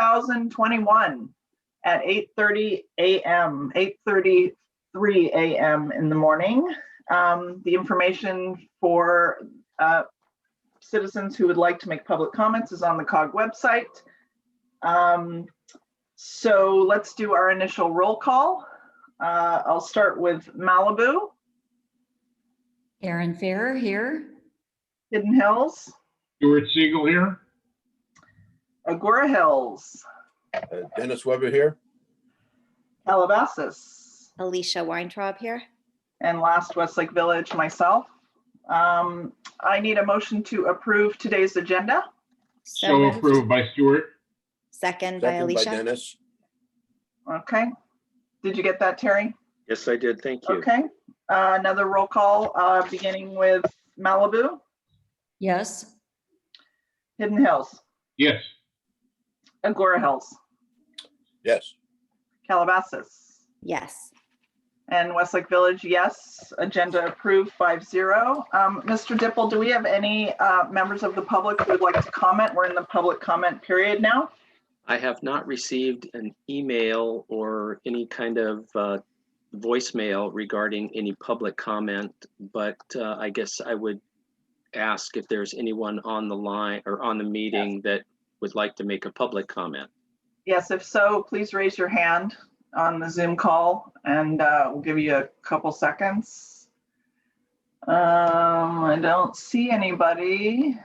2021 at 8:30 a.m., 8:33 a.m. in the morning. The information for citizens who would like to make public comments is on the COG website. So let's do our initial roll call. I'll start with Malibu. Aaron Farrer here. Hidden Hills. Stuart Siegel here. Agoura Hills. Denis Weber here. Calabasas. Alicia Weintraub here. And last, Westlake Village, myself. I need a motion to approve today's agenda. So moved. approved by Stuart. Second by Second Alicia. by Denis. Okay. Did you get that, Terry? Yes, I did. Thank you. Okay. Another roll call, beginning with Malibu. Yes. Hidden Hills. Yes. Agoura Hills. Yes. Calabasas. Yes. And Westlake Village, yes. Agenda approved 5-0. Mr. Dipple, do we have any members of the public who would like to comment? We're in the public comment period now. I have not received an email or any kind of voicemail regarding any public comment, but I guess I would ask if there's anyone on the line or on the meeting that would like to make a public comment. Yes, if so, please raise your hand on the Zoom call and we'll give you a couple seconds. I don't see anybody.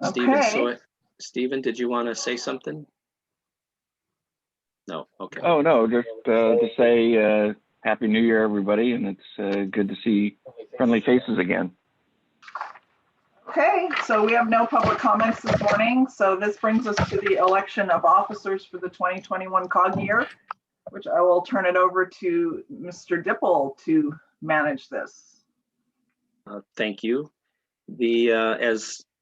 Stephen, Okay. Stephen, did you want to say something? No, okay. Oh, no, just to say Happy New Year, everybody, and it's good to see friendly faces again. Okay, so we have no public comments this morning. So this brings us to the election of officers for the 2021 COG year, which I will turn it over to Mr. Dipple to manage this. Thank you.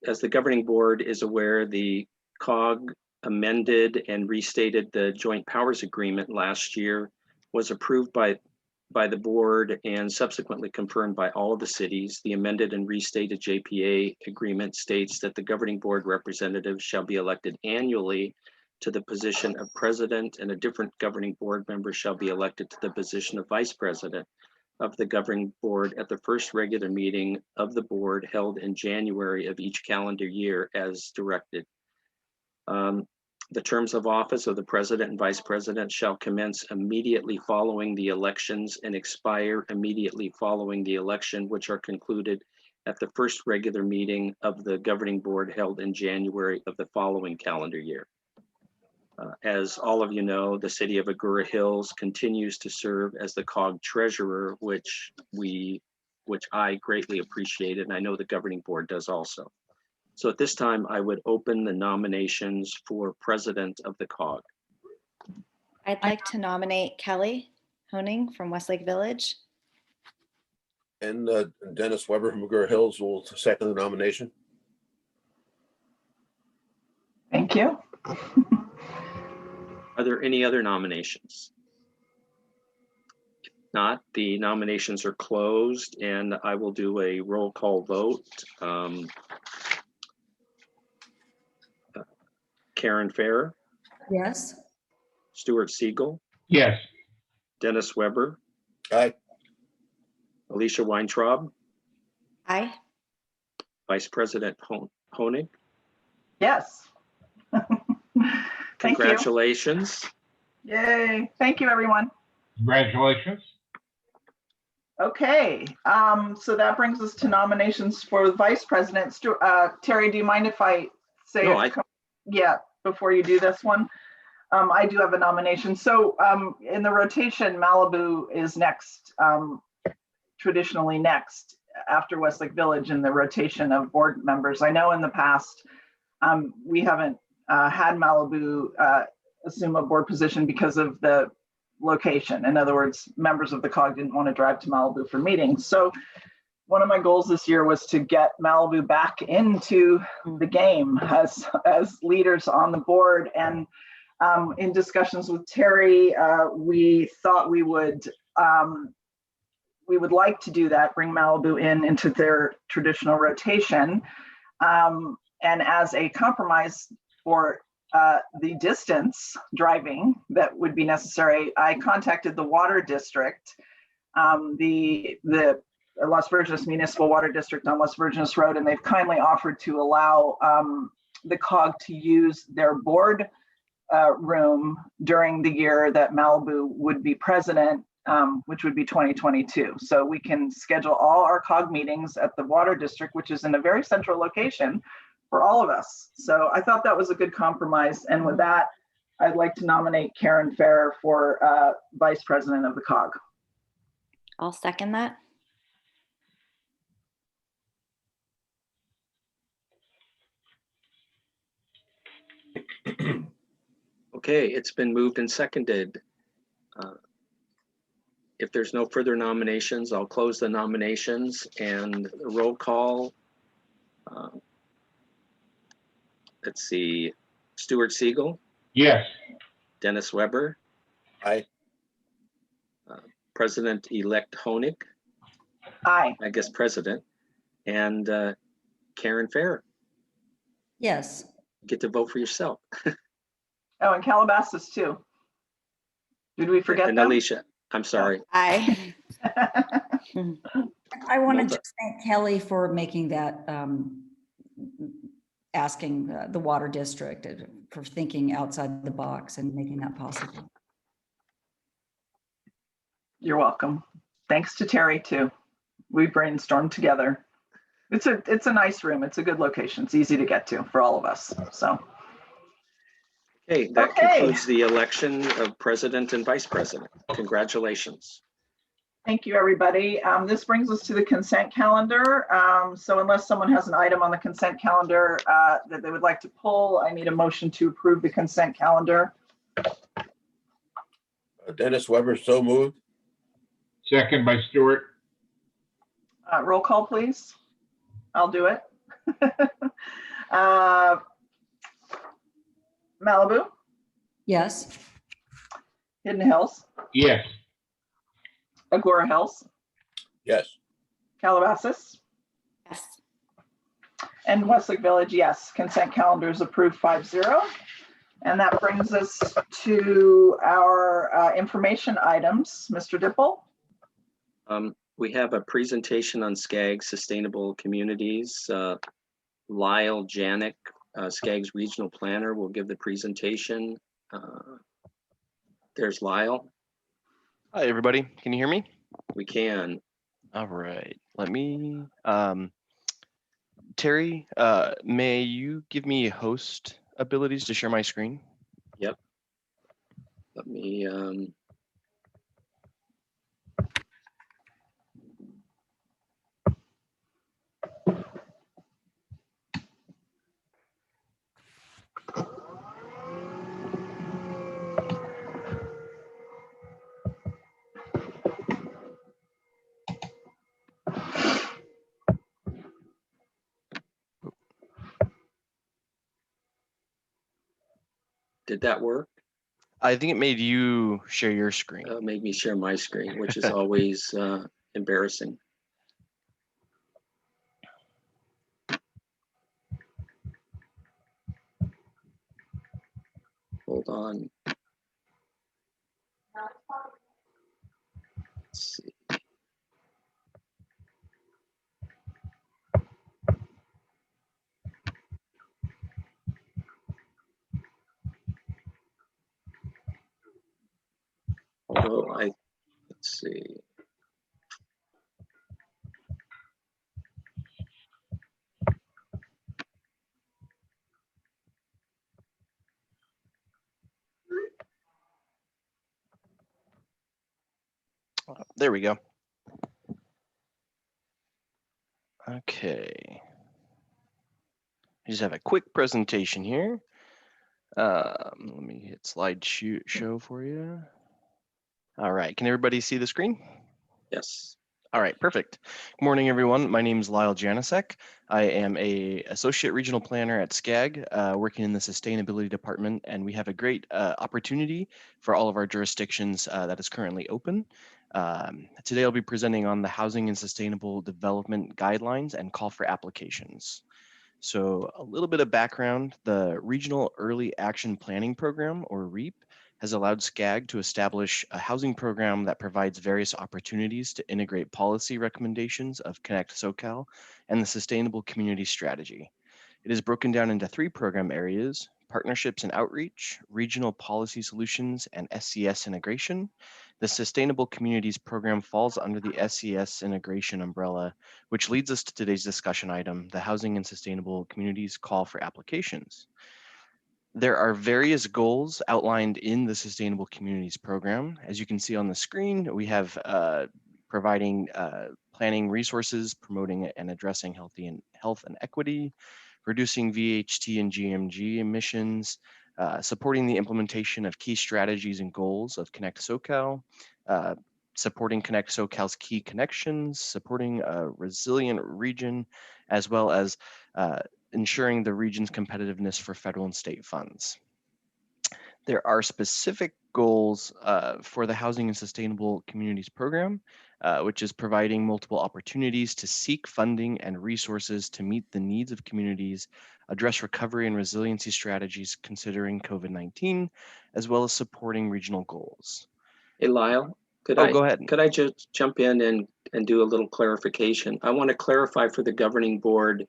As the governing board is aware, the COG amended and restated the joint powers agreement last year, was approved by the board and subsequently confirmed by all of the cities. The amended and restated JPA agreement states that the governing board representatives shall be elected annually to the position of president, and a different governing board member shall be elected to the position of vice president of the governing board at the first regular meeting of the board held in January of each calendar year as directed. The terms of office of the president and vice president shall commence immediately following the elections and expire immediately following the election, which are concluded at the first regular meeting of the governing board held in January of the following calendar year. As all of you know, the city of Agoura Hills continues to serve as the COG treasurer, which I greatly appreciated, and I know the governing board does also. So at this time, I would open the nominations for president of the COG. I'd like to nominate Kelly Honig from Westlake Village. And Denis Weber from Agoura Hills will second the nomination. Thank you. Are there any other nominations? If not, the nominations are closed and I will do a roll call vote. Karen Farrer. Yes. Stuart Siegel. Yes. Denis Weber. Aye. Alicia Weintraub. Aye. Vice President Honig. Yes. Thank you. Congratulations. Yay. Thank you, everyone. Congratulations. Okay, so that brings us to nominations for the vice president. Terry, do you mind if I say No, yeah, before you do this one? I do have a nomination. So in the rotation, Malibu is next, traditionally next after Westlake Village in the rotation of board members. I know in the past, we haven't had Malibu assume a board position because of the location. In other words, members of the COG didn't want to drive to Malibu for meetings. So one of my goals this year was to get Malibu back into the game as leaders on the board. And in discussions with Terry, we thought we would like to do that, bring Malibu into their traditional rotation. And as a compromise for the distance driving that would be necessary, I contacted the water district, the Las Virgenes Municipal Water District on West Virgenes Road, and they've kindly offered to allow the COG to use their board room during the year that Malibu would be president, which would be 2022. So we can schedule all our COG meetings at the water district, which is in a very central location for all of us. So I thought that was a good compromise. And with that, I'd like to nominate Karen Fair for vice president of the COG. I'll second that. Okay, it's been moved and seconded. If there's no further nominations, I'll close the nominations and roll call. Let's see, Stuart Siegel, Yes. Denis Weber, Aye. President-elect Honig, Aye. I guess president, and Karen Fair. Yes. Get to vote for yourself. Oh, and Calabasas too. Did we forget And them? Alicia, I'm sorry. Aye. I want to Well, just thank Kelly for making that, asking the water district for thinking outside the box and making that possible. You're welcome. Thanks to Terry too. We brainstormed together. It's a nice room. It's a good location. It's easy to get to for all of us. So. Okay, that Okay. concludes the election of president and vice president. Congratulations. Thank you, everybody. This brings us to the consent calendar. So unless someone has an item on the consent calendar that they would like to pull, I need a motion to approve the consent calendar. Denis Weber, so moved. Second by Stuart. Roll call, please. I'll do it. Malibu, Yes. Hidden Hills, Yes. Agoura Hills, Yes. Calabasas, Yes. and Westlake Village, yes. Consent calendar is approved 5-0. And that brings us to our information items. Mr. Dipple? We have a presentation on SCAG Sustainable Communities. Lyle Janik, SCAG's regional planner, will give the presentation. There's Lyle. Hi, everybody. Can you hear me? We can. All right. Let me, Terry, may you give me host abilities to share my screen? Yep. Let me, did that work? I think it made you share your screen. Made me share my screen, which is always embarrassing. Hold on. Let's see. Although let's see. There we go. Okay. I just have a quick presentation here. Let me hit slide show for you. All right. Can everybody see the screen? Yes. All right, perfect. Good morning, everyone. My name is Lyle Janisek. I am a associate regional planner at SCAG, working in the sustainability department, and we have a great opportunity for all of our jurisdictions that is currently open. Today, I'll be presenting on the Housing and Sustainable Development Guidelines and Call for Applications. So a little bit of background, the Regional Early Action Planning Program, or REAP, has allowed SCAG to establish a housing program that provides various opportunities to integrate policy recommendations of Connect SoCal and the Sustainable Community Strategy. It is broken down into 3 program areas: partnerships and outreach, regional policy solutions, and SCS integration. The Sustainable Communities program falls under the SCS integration umbrella, which leads us to today's discussion item, the Housing and Sustainable Communities Call for Applications. There are various goals outlined in the Sustainable Communities program. As you can see on the screen, we have providing planning resources, promoting and addressing health and equity, reducing VHT and GMG emissions, supporting the implementation of key strategies and goals of Connect SoCal, supporting Connect SoCal's key connections, supporting a resilient region, as well as ensuring the region's competitiveness for federal and state funds. There are specific goals for the Housing and Sustainable Communities program, which is providing multiple opportunities to seek funding and resources to meet the needs of communities, address recovery and resiliency strategies considering COVID-19, as well as supporting regional goals. Hey, Lyle, Go ahead. Could I just jump in and do a little clarification? I want to clarify for the governing board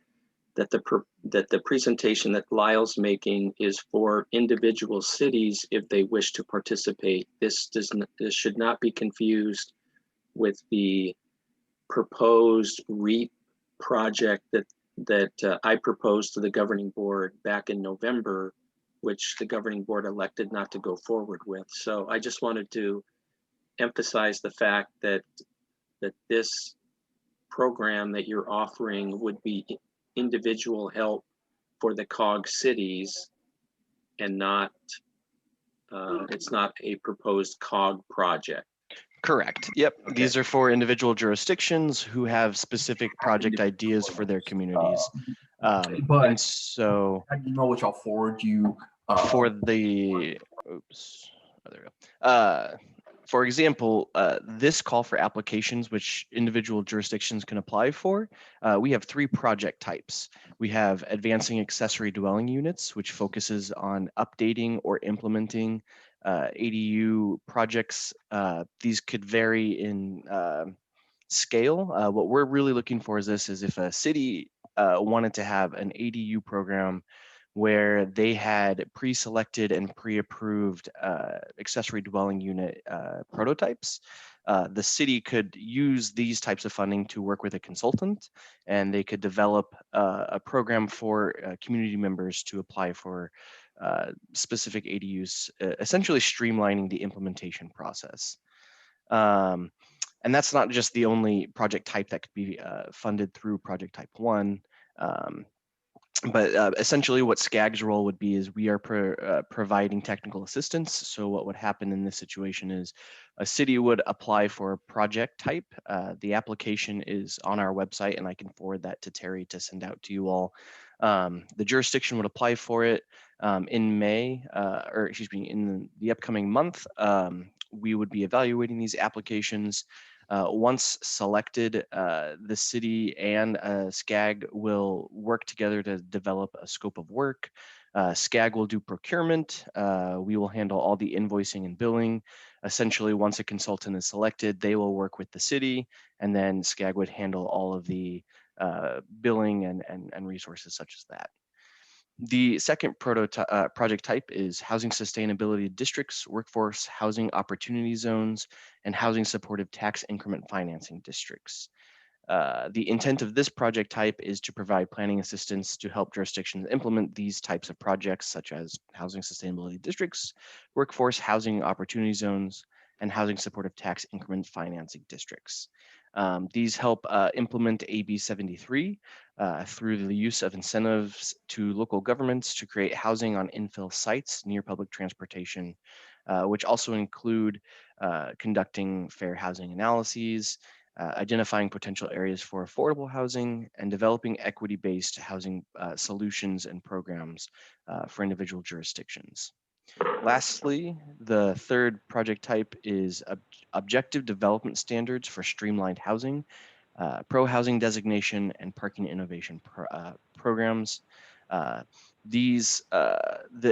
that the presentation that Lyle's making is for individual cities if they wish to participate. This should not be confused with the proposed REAP project that I proposed to the governing board back in November, which the governing board elected not to go forward with. So I just wanted to emphasize the fact that this program that you're offering would be individual help for the COG cities and not, it's not a proposed COG project. Correct. Yep. Okay. These are for individual jurisdictions who have specific project ideas for their communities. And so I email which I'll forward you for the, oops, oh, there we go. For example, this call for applications, which individual jurisdictions can apply for, we have 3 project types. We have advancing accessory dwelling units, which focuses on updating or implementing ADU projects. These could vary in scale. What we're really looking for is if a city wanted to have an ADU program where they had pre-selected and pre-approved accessory dwelling unit prototypes. The city could use these types of funding to work with a consultant, and they could develop a program for community members to apply for specific ADUs, essentially streamlining the implementation process. And that's not just the only project type that could be funded through project type 1. But essentially what SCAG's role would be is we are providing technical assistance. So what would happen in this situation is a city would apply for a project type. The application is on our website, and I can forward that to Terry to send out to you all. The jurisdiction would apply for it in May, or excuse me, in the upcoming month. We would be evaluating these applications. Once selected, the city and SCAG will work together to develop a scope of work. SCAG will do procurement. We will handle all the invoicing and billing. Essentially, once a consultant is selected, they will work with the city, and then SCAG would handle all of the billing and resources such as that. The second project type is housing sustainability districts, workforce housing opportunity zones, and housing supportive tax increment financing districts. The intent of this project type is to provide planning assistance to help jurisdictions implement these types of projects, such as housing sustainability districts, workforce housing opportunity zones, and housing supportive tax increment financing districts. These help implement AB 73 through the use of incentives to local governments to create housing on infill sites near public transportation, which also include conducting fair housing analyses, identifying potential areas for affordable housing, and developing equity-based housing solutions and programs for individual jurisdictions. Lastly, the third project type is objective development standards for streamlined housing. pro-housing designation, and parking innovation programs. The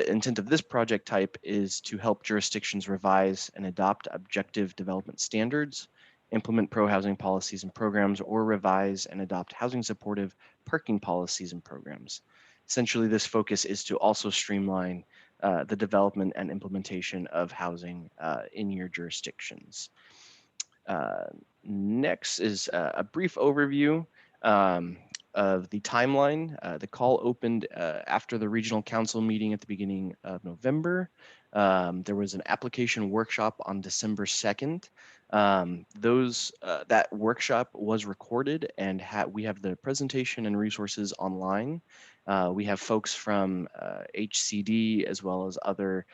intent of this project type is to help jurisdictions revise and adopt objective development standards, implement pro-housing policies and programs, or revise and adopt housing supportive parking policies and programs. Essentially, this focus is to also streamline the development and implementation of housing in your jurisdictions. Next is a brief overview of the timeline. The call opened after the regional council meeting at the beginning of November. There was an application workshop on December 2nd. That workshop was recorded, and we have the presentation and resources online. We have folks from HCD as well as other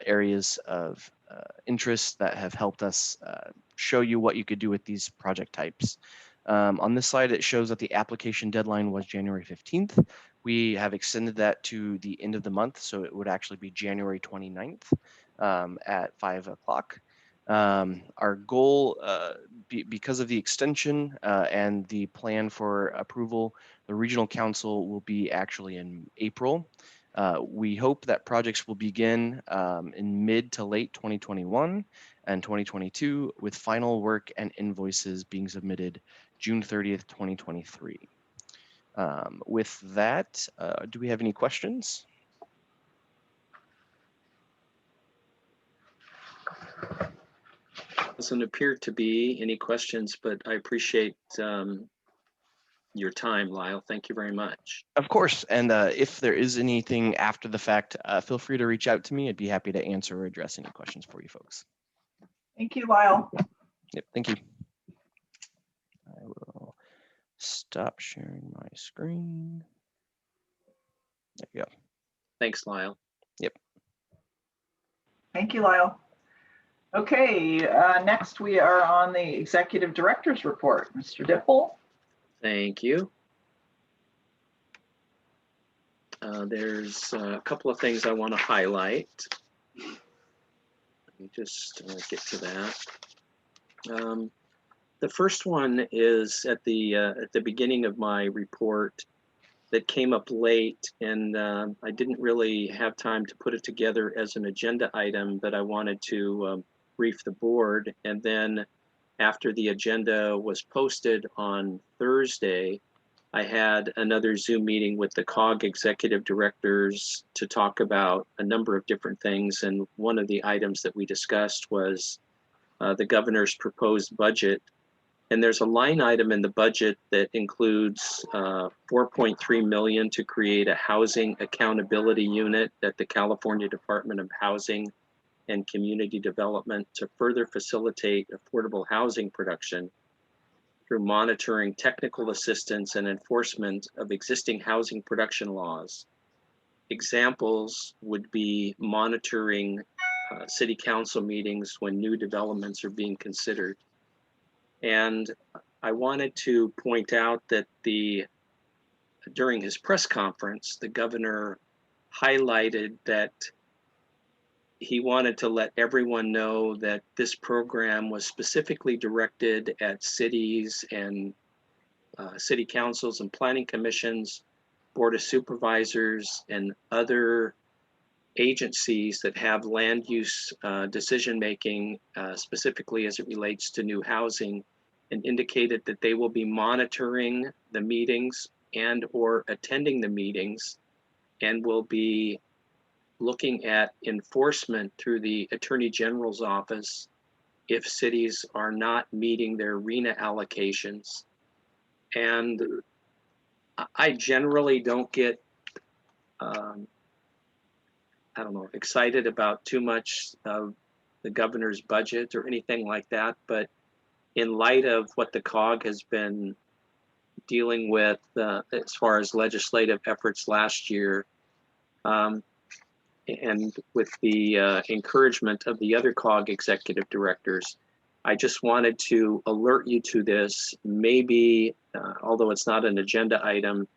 areas of interest that have helped us show you what you could do with these project types. On this slide, it shows that the application deadline was January 15th. We have extended that to the end of the month, so it would actually be January 29th at 5 o'clock. Our goal, because of the extension and the plan for approval, the regional council will be actually in April. We hope that projects will begin in mid to late 2021 and 2022, with final work and invoices being submitted June 30th, 2023. With that, do we have any questions? Doesn't appear to be any questions, but I appreciate your time, Lyle. Thank you very much. Of course, and if there is anything after the fact, feel free to reach out to me. I'd be happy to answer or address any questions for you folks. Thank you, Lyle. Yep, thank you. I will stop sharing my screen. There you go. Thanks, Lyle. Yep. Thank you, Lyle. Okay, next we are on the Executive Director's Report. Mr. Dipple. Thank you. There's a couple of things I want to highlight. Let me just get to that. The first one is at the beginning of my report that came up late, and I didn't really have time to put it together as an agenda item, but I wanted to brief the board. And then after the agenda was posted on Thursday, I had another Zoom meeting with the COG executive directors to talk about a number of different things. And one of the items that we discussed was the governor's proposed budget. And there's a line item in the budget that includes $4.3 million to create a housing accountability unit at the California Department of Housing and Community Development to further facilitate affordable housing production through monitoring, technical assistance, and enforcement of existing housing production laws. Examples would be monitoring city council meetings when new developments are being considered. And I wanted to point out that during his press conference, the governor highlighted that he wanted to let everyone know that this program was specifically directed at cities and city councils and planning commissions, board of supervisors, and other agencies that have land use decision-making, specifically as it relates to new housing, and indicated that they will be monitoring the meetings and or attending the meetings, and will be looking at enforcement through the Attorney General's office if cities are not meeting their RENA allocations. And I generally don't get, excited about too much of the governor's budget or anything like that. But in light of what the COG has been dealing with as far as legislative efforts last year, and with the encouragement of the other COG executive directors, I just wanted to alert you to this. Maybe, although it's not an agenda item,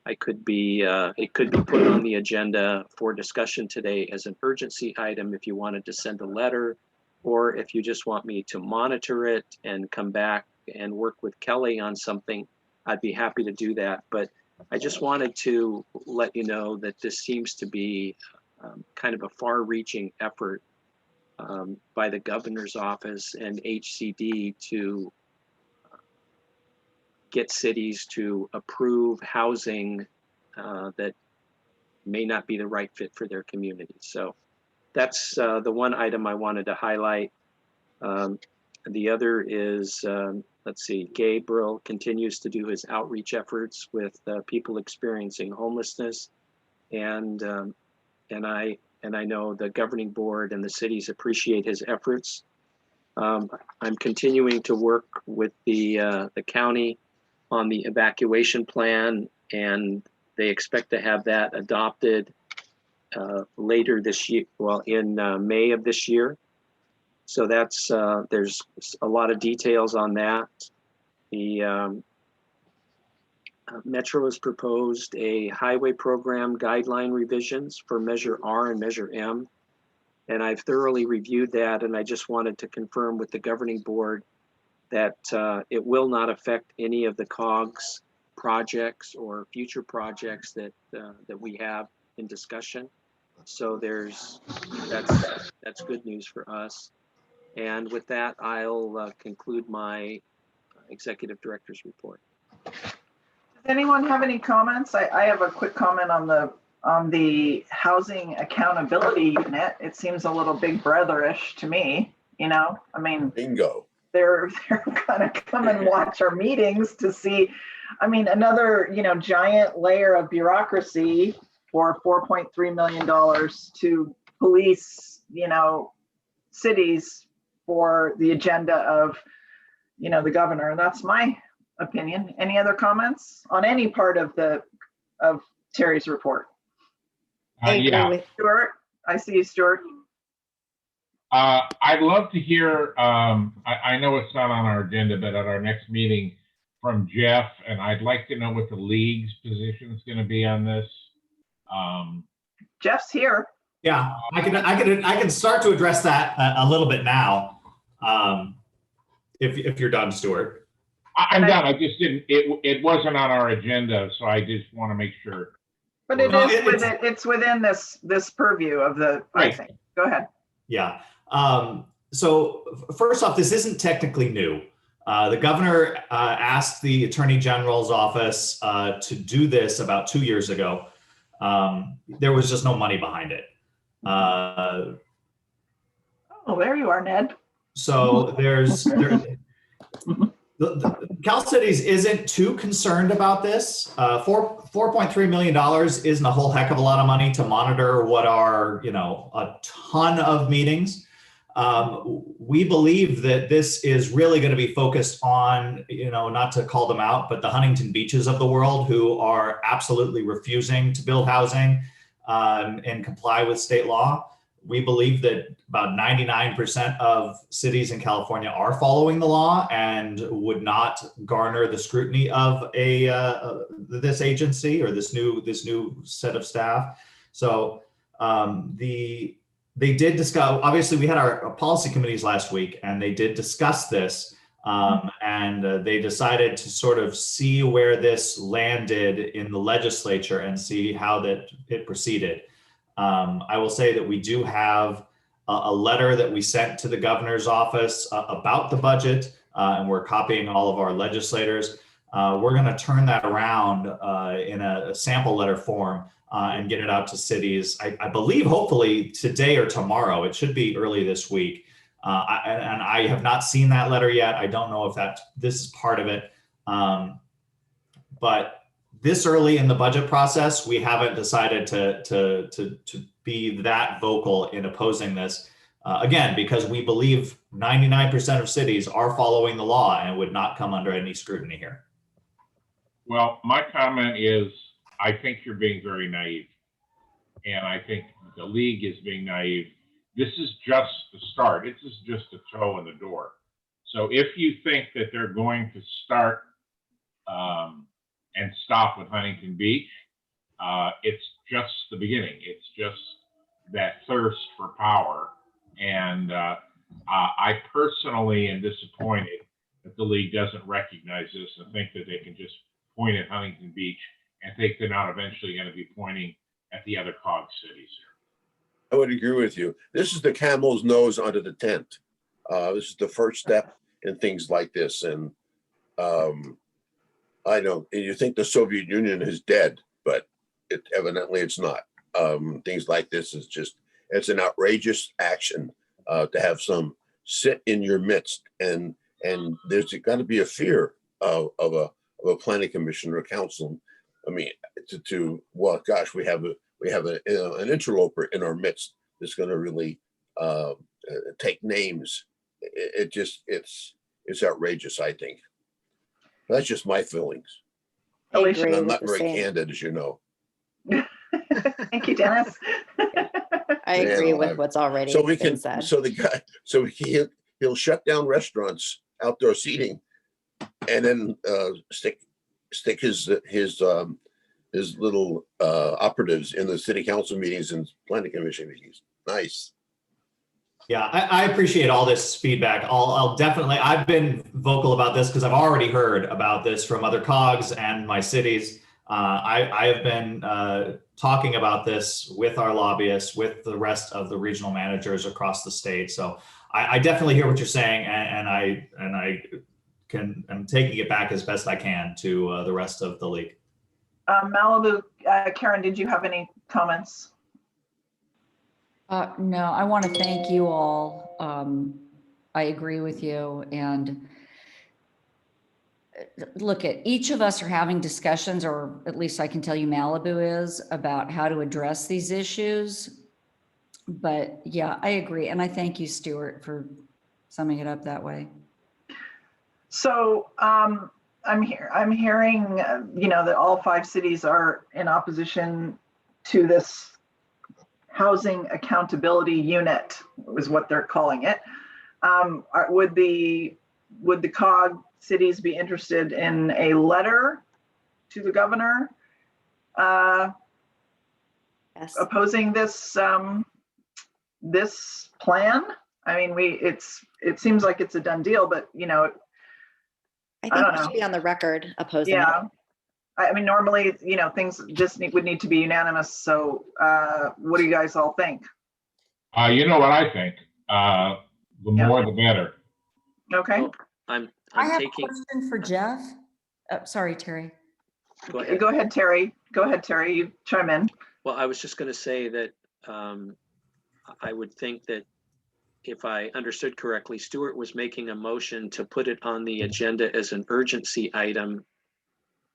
it could be put on the agenda for discussion today as an urgency item if you wanted to send a letter, or if you just want me to monitor it and come back and work with Kelly on something, I'd be happy to do that. But I just wanted to let you know that this seems to be kind of a far-reaching effort by the governor's office and HCD to get cities to approve housing that may not be the right fit for their community. So that's the one item I wanted to highlight. The other is, let's see, Gabriel continues to do his outreach efforts with people experiencing homelessness, and I know the governing board and the cities appreciate his efforts. I'm continuing to work with the county on the evacuation plan, and they expect to have that adopted later this year, well, in May of this year. So that's, there's a lot of details on that. The Metro has proposed a highway program guideline revisions for Measure R and Measure M. And I've thoroughly reviewed that, and I just wanted to confirm with the governing board that it will not affect any of the COGS projects or future projects that we have in discussion. So that's good news for us. And with that, I'll conclude my executive director's report. Does anyone have any comments? I have a quick comment on the housing accountability unit. It seems a little big brotherish to me, you know, I mean, Bingo. they're gonna come and watch our meetings to see, I mean, another, you know, giant layer of bureaucracy for $4.3 million to police, you know, cities for the agenda of, you know, the governor. And that's my opinion. Any other comments on any part of Terry's report? I agree Yeah. with Stuart, I see you, Stuart. I'd love to hear, I know it's not on our agenda, but at our next meeting from Jeff, and I'd like to know what the league's position is going to be on this. Jeff's here. Yeah, I can start to address that a little bit now, if you're done, Stuart. I'm done. I just didn't, it wasn't on our agenda, so I just want to make sure. But it No, is it's within this purview of the, I Right. think. Go ahead. Yeah. So first off, this isn't technically new. The governor asked the Attorney General's office to do this about 2 years ago. There was just no money behind it. Oh, there you are, Ned. So Cal Cities isn't too concerned about this. $4.3 million isn't a whole heck of a lot of money to monitor what are, you know, a ton of meetings. We believe that this is really going to be focused on, you know, not to call them out, but the Huntington Beaches of the world who are absolutely refusing to build housing and comply with state law. We believe that about 99% of cities in California are following the law and would not garner the scrutiny of this agency or this new set of staff. So they did discuss. Obviously, we had our policy committees last week, and they did discuss this. And they decided to sort of see where this landed in the legislature and see how that it proceeded. I will say that we do have a letter that we sent to the governor's office about the budget, and we're copying all of our legislators. We're going to turn that around in a sample letter form and get it out to cities. I believe hopefully today or tomorrow. It should be early this week. And I have not seen that letter yet. I don't know if this is part of it. But this early in the budget process, we haven't decided to be that vocal in opposing this. Again, because we believe 99% of cities are following the law and would not come under any scrutiny here. Well, my comment is, I think you're being very naive. And I think the league is being naive. This is just the start. This is just a toe in the door. So if you think that they're going to start and stop with Huntington Beach, it's just the beginning. It's just that thirst for power. And I personally am disappointed that the league doesn't recognize this and think that they can just point at Huntington Beach and think they're not eventually going to be pointing at the other COG cities here. I would agree with you. This is the camel's nose under the tent. This is the first step in things like this. And I know you think the Soviet Union is dead, but evidently it's not. Things like this is just, it's an outrageous action to have some sit in your midst, and there's got to be a fear of a planning commission or a council. I mean, well, gosh, we have an interloper in our midst that's going to really take names. It's outrageous, I think. That's just my feelings. I Alicia, agree And I'm with not the very same. candid, as you know. Thank you, Dennis. I Yeah, agree no, with what's already So we been can, said. so the guy, so he'll shut down restaurants, outdoor seating, and then stick his little operatives in the city council meetings and planning commission meetings. Nice. Yeah, I appreciate all this feedback. I'll definitely, I've been vocal about this because I've already heard about this from other COGs and my cities. I have been talking about this with our lobbyists, with the rest of the regional managers across the state. So I definitely hear what you're saying, and I'm taking it back as best I can to the rest of the league. Malibu, Karen, did you have any comments? No, I want to thank you all. I agree with you. And look, at each of us are having discussions, or at least I can tell you Malibu is, about how to address these issues. But yeah, I agree. And I thank you, Stuart, for summing it up that way. So I'm hearing, that all 5 cities are in opposition to this housing accountability unit, is what they're calling it. Would the COG cities be interested in a letter to the governor Yes. opposing this this plan? I mean, it seems like it's a done deal, but I think don't we know. should be on the record opposing it. yeah. I mean, normally, things just would need to be unanimous. So what do you guys all think? You know what I think? The more, the better. Okay. Well, I'm I have taking, a question for Jeff. Sorry, Terry. go ahead. Go ahead, Terry. Go ahead, Terry. You chime in. Well, I was just going to say that I would think that if I understood correctly, Stuart was making a motion to put it on the agenda as an urgency item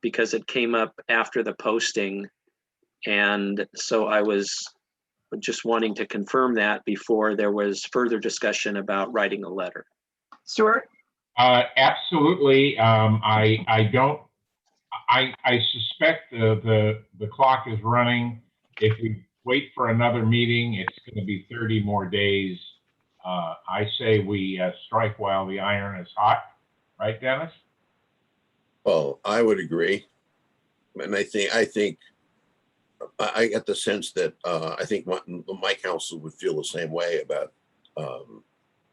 because it came up after the posting. And so I was just wanting to confirm that before there was further discussion about writing a letter. Stuart? Absolutely. I suspect the clock is running. If we wait for another meeting, it's going to be 30 more days. I say we strike while the iron is hot. Right, Dennis? Well, I would agree. And I think I get the sense that I think my council would feel the same way about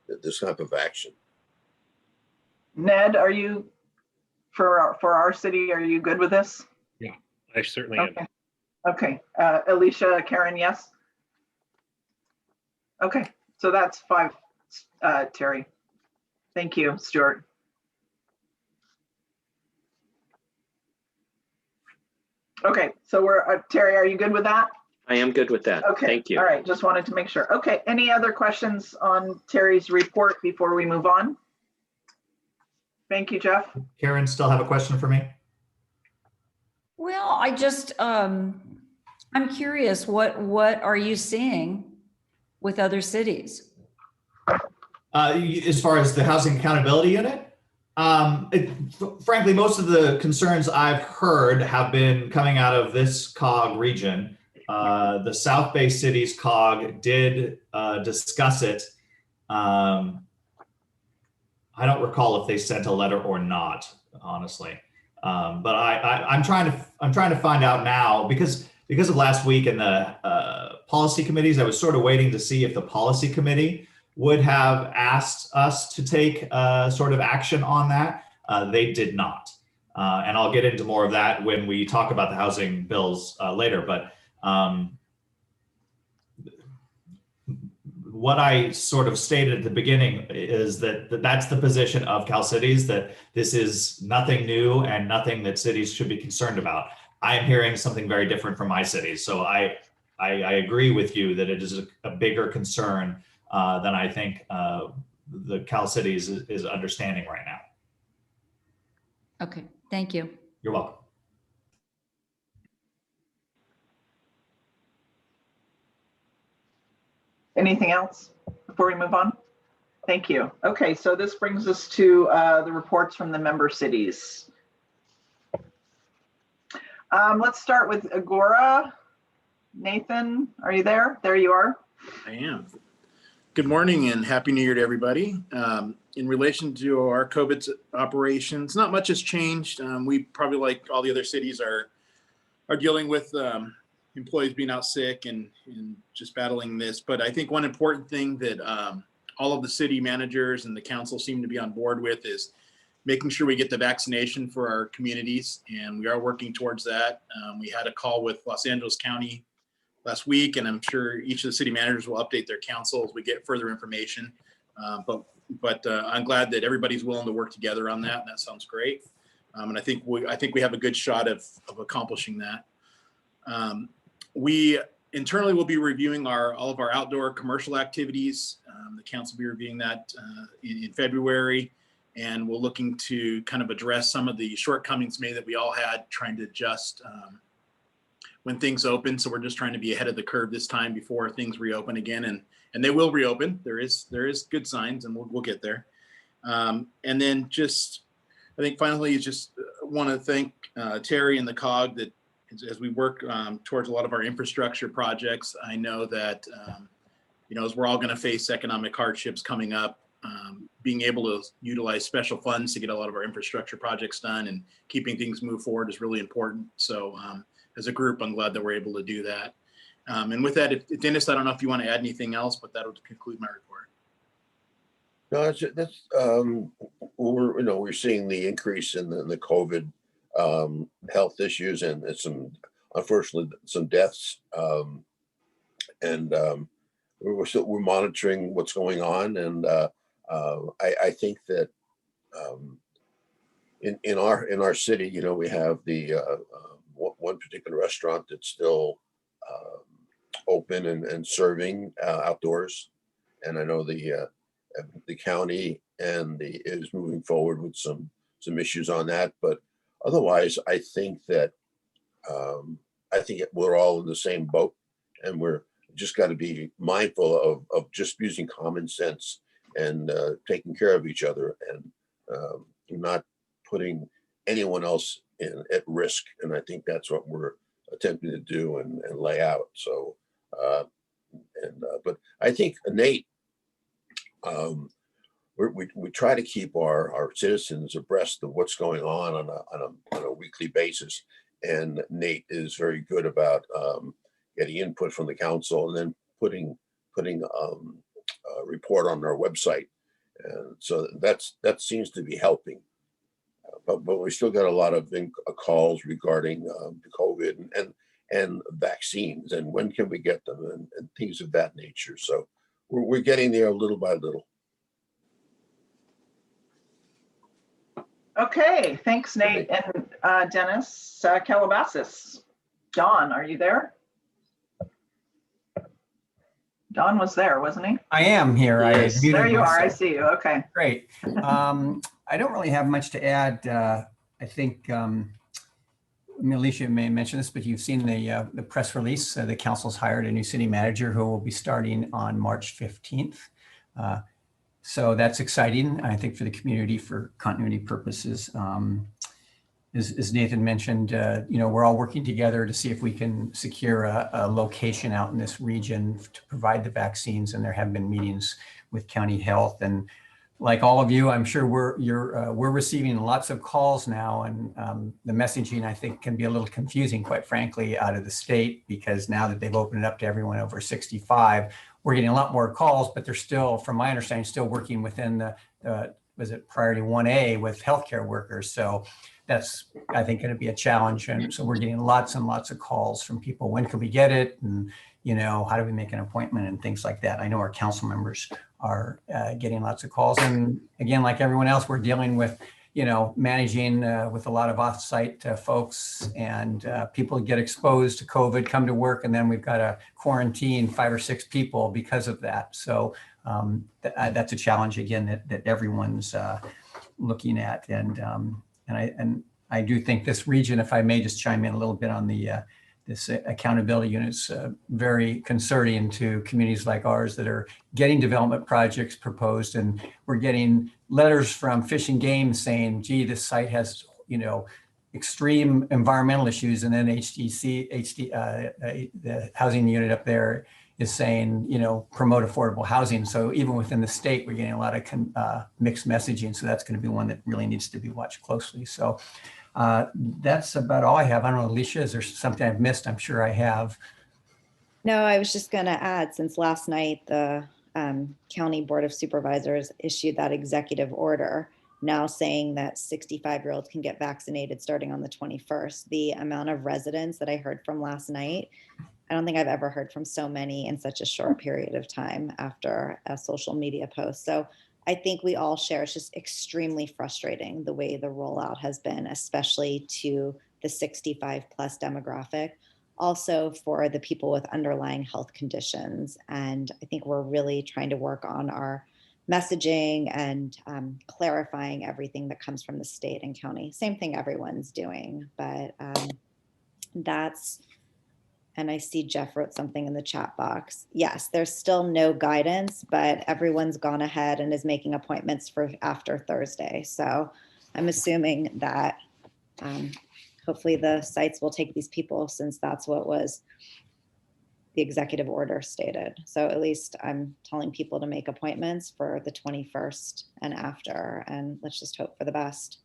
this type of action. Ned, are you, for our city, are you good with this? Yeah, I certainly am. Okay. Alicia, Karen, yes? Okay, so that's 5, Terry. Thank you, Stuart. Okay, so we're, Terry, are you good with that? I am good with that. Okay. Thank you. All right, just wanted to make sure. Okay, any other questions on Terry's report before we move on? Thank you, Jeff. Karen, still have a question for me? Well, I just, I'm curious, what are you seeing with other cities? As far as the Housing Accountability Unit, frankly, most of the concerns I've heard have been coming out of this COG region. The South Bay Cities COG did discuss it. I don't recall if they sent a letter or not, honestly. But I'm trying to find out now because of last week in the policy committees. I was sort of waiting to see if the policy committee would have asked us to take sort of action on that. They did not. And I'll get into more of that when we talk about the housing bills later. But what I sort of stated at the beginning is that that's the position of Cal Cities, that this is nothing new and nothing that cities should be concerned about. I am hearing something very different from my cities. So I agree with you that it is a bigger concern than I think the Cal Cities is understanding right now. Okay, thank you. You're welcome. Anything else before we move on? Thank you. Okay, so this brings us to the reports from the member cities. Let's start with Agoura. Nathan, are you there? There you are. I am. Good morning and Happy New Year to everybody. In relation to our COVID operations, not much has changed. We probably, like all the other cities, are dealing with employees being out sick and just battling this. But I think one important thing that all of the city managers and the council seem to be on board with is making sure we get the vaccination for our communities, and we are working towards that. We had a call with Los Angeles County last week, and I'm sure each of the city managers will update their council as we get further information. But I'm glad that everybody's willing to work together on that, and that sounds great. And I think we have a good shot of accomplishing that. We internally will be reviewing all of our outdoor commercial activities. The council will be reviewing that in February, and we're looking to kind of address some of the shortcomings maybe that we all had trying to adjust when things open. So we're just trying to be ahead of the curve this time before things reopen again, and they will reopen. There is good signs, and we'll get there. And then just, I think finally, just want to thank Terry and the COG that as we work towards a lot of our infrastructure projects. I know that as we're all going to face economic hardships coming up, being able to utilize special funds to get a lot of our infrastructure projects done and keeping things move forward is really important. So as a group, I'm glad that we're able to do that. And with that, Denis, I don't know if you want to add anything else, but that would conclude my report. No, that's we're seeing the increase in the COVID health issues and unfortunately some deaths, and we're monitoring what's going on, and I think that in our city, we have the one particular restaurant that's still open and serving outdoors, and I know the county is moving forward with some issues on that, but otherwise, I think that we're all in the same boat, and we're just got to be mindful of just using common sense and taking care of each other, and not putting anyone else at risk. And I think that's what we're attempting to do and lay out. So, but I think, Nate, we try to keep our citizens abreast of what's going on a weekly basis. And Nate is very good about getting input from the council and then putting a report on our website. And so that seems to be helping. But we still got a lot of calls regarding the COVID and vaccines and when can we get them and things of that nature. So we're getting there little by little. Okay, thanks, Nate and Denis. Calabasas. Don, are you there? Don was there, wasn't he? I am here. Yes, there you are. I myself. see you. Okay. Great. I don't really have much to add. I think Alicia may mention this, but you've seen the press release. The council's hired a new city manager who will be starting on March 15th. So that's exciting, I think, for the community for continuity purposes. As Nathan mentioned, we're all working together to see if we can secure a location out in this region to provide the vaccines. And there have been meetings with county health, and like all of you, I'm sure we're receiving lots of calls now, and the messaging, I think, can be a little confusing, quite frankly, out of the state, because now that they've opened it up to everyone over 65, we're getting a lot more calls, but they're still, from my understanding, still working within the was it priority 1A with healthcare workers. So that's, I think, going to be a challenge. And so we're getting lots and lots of calls from people. When can we get it? And, you know, how do we make an appointment and things like that? I know our council members are getting lots of calls. And again, like everyone else, we're dealing with, you know, managing with a lot of off-site folks, and people get exposed to COVID, come to work, and then we've got to quarantine 5 or 6 people because of that. So that's a challenge again that everyone's looking at. And I do think this region, if I may just chime in a little bit on the this accountability unit's very concerning to communities like ours that are getting development projects proposed, and we're getting letters from Fish and Game saying, gee, this site has, you know, extreme environmental issues, and then the housing unit up there is saying, you know, promote affordable housing. So even within the state, we're getting a lot of mixed messaging. So that's going to be one that really needs to be watched closely. So that's about all I have. I don't know, Alicia, is there something I've missed? I'm sure I have. No, I was just going to add, since last night, the County Board of Supervisors issued that executive order now saying that 65-year-olds can get vaccinated starting on the 21st. The amount of residents that I heard from last night, I don't think I've ever heard from so many in such a short period of time after a social media post. So I think we all share, it's just extremely frustrating the way the rollout has been, especially to the 65 plus demographic, also for the people with underlying health conditions. And I think we're really trying to work on our messaging and clarifying everything that comes from the state and county. Same thing everyone's doing, but that's, and I see Jeff wrote something in the chat box. Yes, there's still no guidance, but everyone's gone ahead and is making appointments for after Thursday. So I'm assuming that hopefully the sites will take these people, since that's what was the executive order stated. So at least I'm telling people to make appointments for the 21st and after, and let's just hope for the best.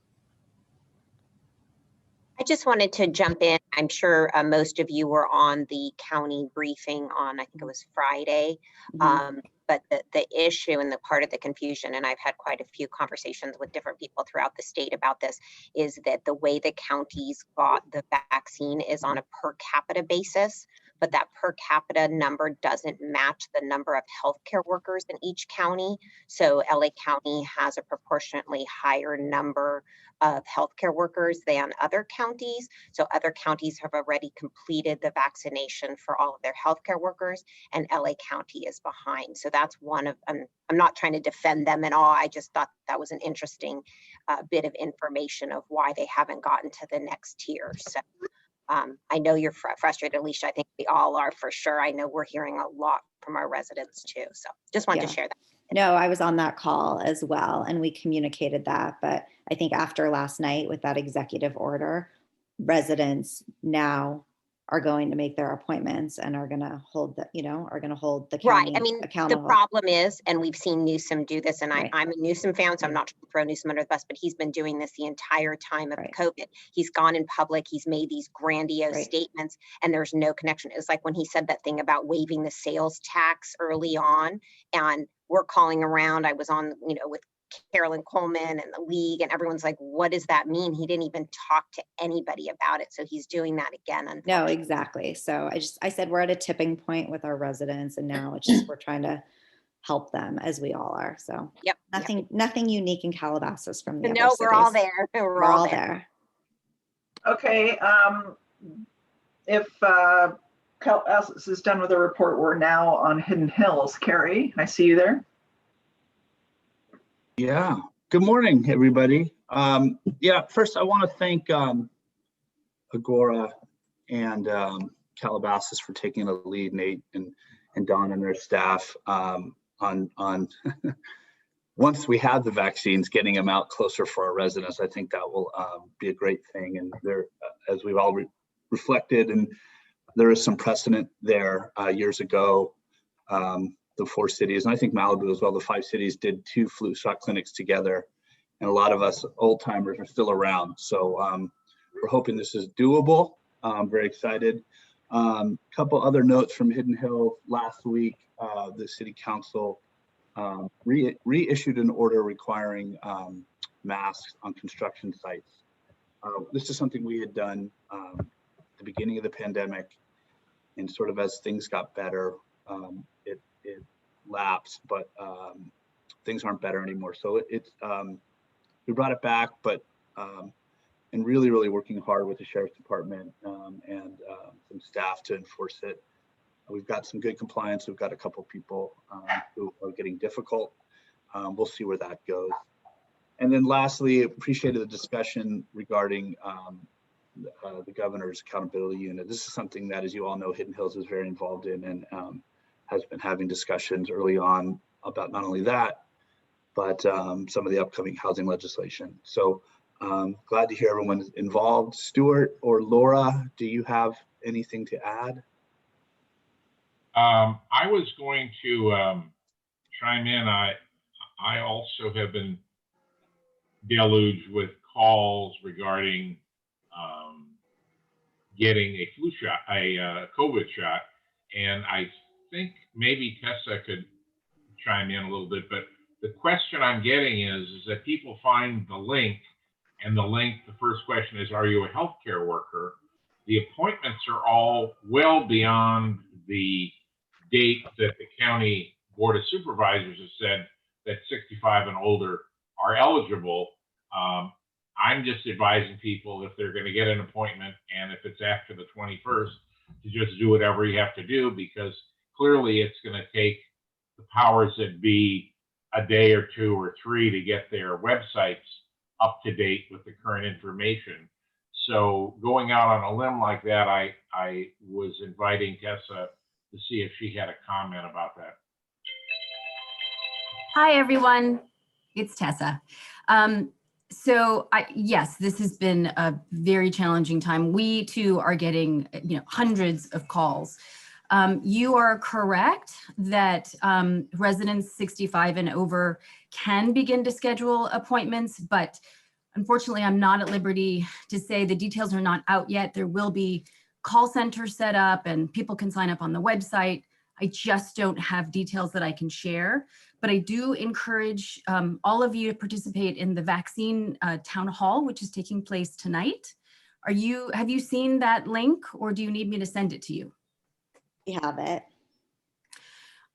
I just wanted to jump in. I'm sure most of you were on the county briefing on, I think it was Friday. But the issue and the part of the confusion, and I've had quite a few conversations with different people throughout the state about this, is that the way the counties got the vaccine is on a per capita basis, but that per capita number doesn't match the number of healthcare workers in each county. So LA County has a proportionately higher number of healthcare workers than other counties. So other counties have already completed the vaccination for all of their healthcare workers, and LA County is behind. So that's one of, I'm not trying to defend them at all. I just thought that was an interesting bit of information of why they haven't gotten to the next tier. So I know you're frustrated, Alicia. I think we all are, for sure. I know we're hearing a lot from our residents too. So just wanted to share that. No, I was on that call as well, and we communicated that. But I think after last night with that executive order, residents now are going to make their appointments and are going to hold the, you know, are going to hold the county accountable. The problem is, and we've seen Newsom do this, and I'm a Newsom fan, so I'm not trying to throw Newsom under the bus, but he's been doing this the entire time of COVID. He's gone in public, he's made these grandiose statements, and there's no connection. It was like when he said that thing about waiving the sales tax early on, and we're calling around. I was on, you know, with Carolyn Coleman and the league, and everyone's like, what does that mean? He didn't even talk to anybody about it. So he's doing that again. No, exactly. So I said, we're at a tipping point with our residents, and now it's just, we're trying to help them, as we all are. So nothing unique in Calabasas from the other cities. We're all there. We're all there. Okay. If Calabasas is done with the report, we're now on Hidden Hills. Carrie, I see you there. Yeah, good morning, everybody. First I want to thank Agoura and Calabasas for taking the lead, Nate and Don and their staff on once we have the vaccines, getting them out closer for our residents. I think that will be a great thing. And there, as we've all reflected, and there is some precedent there years ago. The 4 cities, and I think Malibu as well, the 5 cities did 2 flu shot clinics together, and a lot of us old timers are still around. So we're hoping this is doable. I'm very excited. Couple other notes from Hidden Hill last week. The city council reissued an order requiring masks on construction sites. This is something we had done at the beginning of the pandemic, and sort of as things got better, it lapsed, but things aren't better anymore. So we brought it back, but and really working hard with the Sheriff's Department and some staff to enforce it. We've got some good compliance. We've got a couple people who are getting difficult. We'll see where that goes. And then lastly, appreciated the discussion regarding the governor's accountability unit. This is something that, as you all know, Hidden Hills is very involved in, and has been having discussions early on about not only that, but some of the upcoming housing legislation. So glad to hear everyone's involved. Stuart or Laura, do you have anything to add? I was going to chime in. I also have been deluged with calls regarding getting a flu shot, a COVID shot, and I think maybe Tessa could chime in a little bit. But the question I'm getting is that people find the link, and the first question is, are you a healthcare worker? The appointments are all well beyond the date that the county board of supervisors has said that 65 and older are eligible. I'm just advising people, if they're going to get an appointment, and if it's after the 21st, to just do whatever you have to do, because clearly it's going to take the powers that be a day or two or three to get their websites up to date with the current information. So going out on a limb like that, I was inviting Tessa to see if she had a comment about that. Hi, everyone. It's Tessa. Yes, this has been a very challenging time. We too are getting, hundreds of calls. You are correct that residents 65 and over can begin to schedule appointments, but unfortunately, I'm not at liberty to say the details are not out yet. There will be call centers set up and people can sign up on the website. I just don't have details that I can share, but I do encourage all of you to participate in the vaccine town hall, which is taking place tonight. Have you seen that link, or do you need me to send it to you? We have it.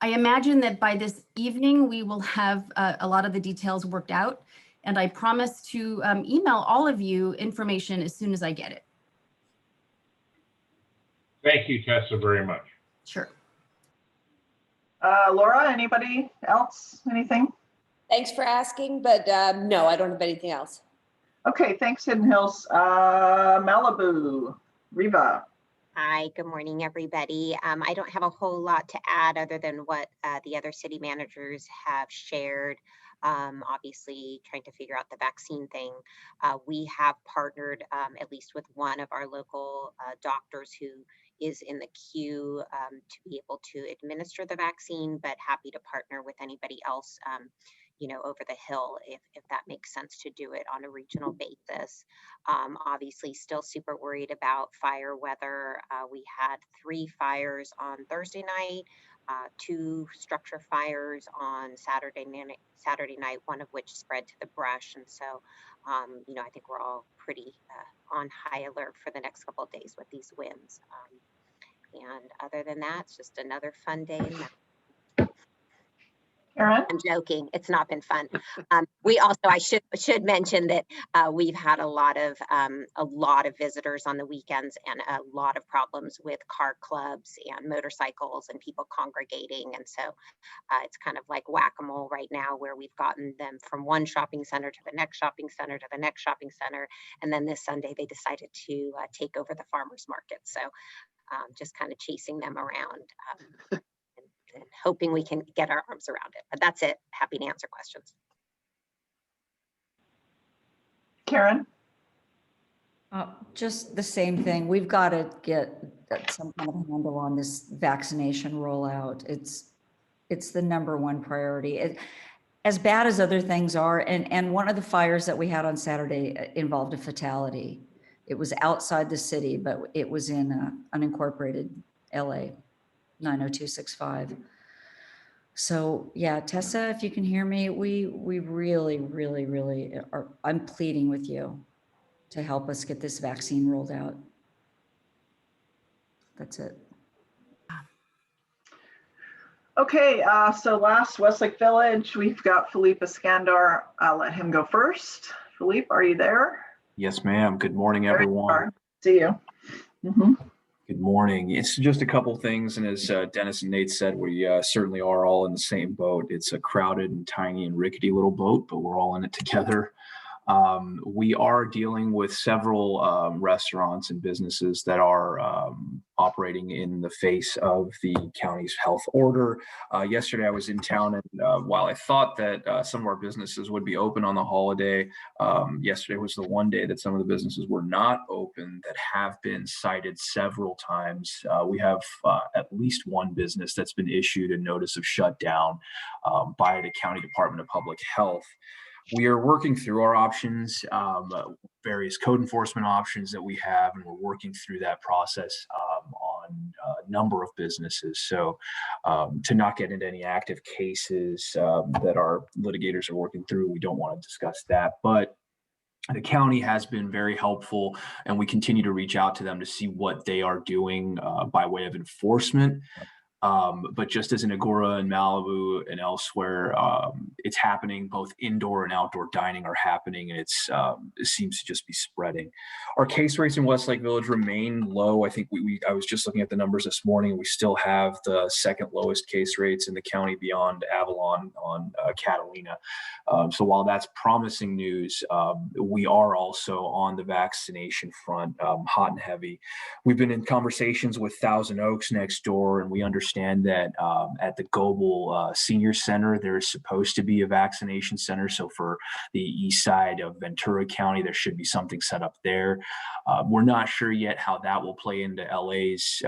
I imagine that by this evening, we will have a lot of the details worked out, and I promise to email all of you information as soon as I get it. Thank you, Tessa, very much. Sure. Laura, anybody else? Anything? Thanks for asking, but no, I don't have anything else. Okay, thanks, Hidden Hills. Malibu, Riva. Hi, good morning, everybody. I don't have a whole lot to add other than what the other city managers have shared. Obviously, trying to figure out the vaccine thing. We have partnered at least with one of our local doctors who is in the queue to be able to administer the vaccine, but happy to partner with anybody else, over the hill if that makes sense to do it on a regional basis. Obviously, still super worried about fire weather. We had 3 fires on Thursday night, 2 structure fires on Saturday night, one of which spread to the brush. And so, I think we're all pretty on high alert for the next couple of days with these winds. And other than that, it's just another fun day in Mountain. Karen? I'm joking. It's not been fun. We also, I should mention that we've had a lot of visitors on the weekends and a lot of problems with car clubs and motorcycles and people congregating. And so it's kind of like whack-a-mole right now, where we've gotten them from one shopping center to the next shopping center to the next shopping center. And then this Sunday, they decided to take over the farmers market. So just kind of chasing them around. And hoping we can get our arms around it. But that's it. Happy to answer questions. Karen? Just the same thing. We've got to get some kind of handle on this vaccination rollout. It's the #1 priority. As bad as other things are, and one of the fires that we had on Saturday involved a fatality. It was outside the city, but it was in unincorporated LA. 90265. So yeah, Tessa, if you can hear me, we really, really, really are, I'm pleading with you to help us get this vaccine rolled out. That's it. Okay, so last Westlake Village, we've got Philippe Iskandar. I'll let him go first. Philippe, are you there? Yes, ma'am. Good morning, There you everyone. are. See you. Mhm. Good morning. It's just a couple things, and as Dennis and Nate said, we certainly are all in the same boat. It's a crowded and tiny and rickety little boat, but we're all in it together. We are dealing with several restaurants and businesses that are operating in the face of the county's health order. Yesterday I was in town, and while I thought that some of our businesses would be open on the holiday, yesterday was the one day that some of the businesses were not open that have been cited several times. We have at least one business that's been issued a notice of shutdown by the County Department of Public Health. We are working through our options, various code enforcement options that we have, and we're working through that process on a number of businesses. So to not get into any active cases that our litigators are working through, we don't want to discuss that. But the county has been very helpful, and we continue to reach out to them to see what they are doing by way of enforcement. But just as in Agoura and Malibu and elsewhere, it's happening. Both indoor and outdoor dining are happening, and it seems to just be spreading. Our case rates in Westlake Village remain low. I think I was just looking at the numbers this morning. We still have the second lowest case rates in the county beyond Avalon on Catalina. So while that's promising news, we are also on the vaccination front, hot and heavy. We've been in conversations with Thousand Oaks next door, and we understand that at the Goebel Senior Center, there's supposed to be a vaccination center. So for the east side of Ventura County, there should be something set up there. We're not sure yet how that will play into LA's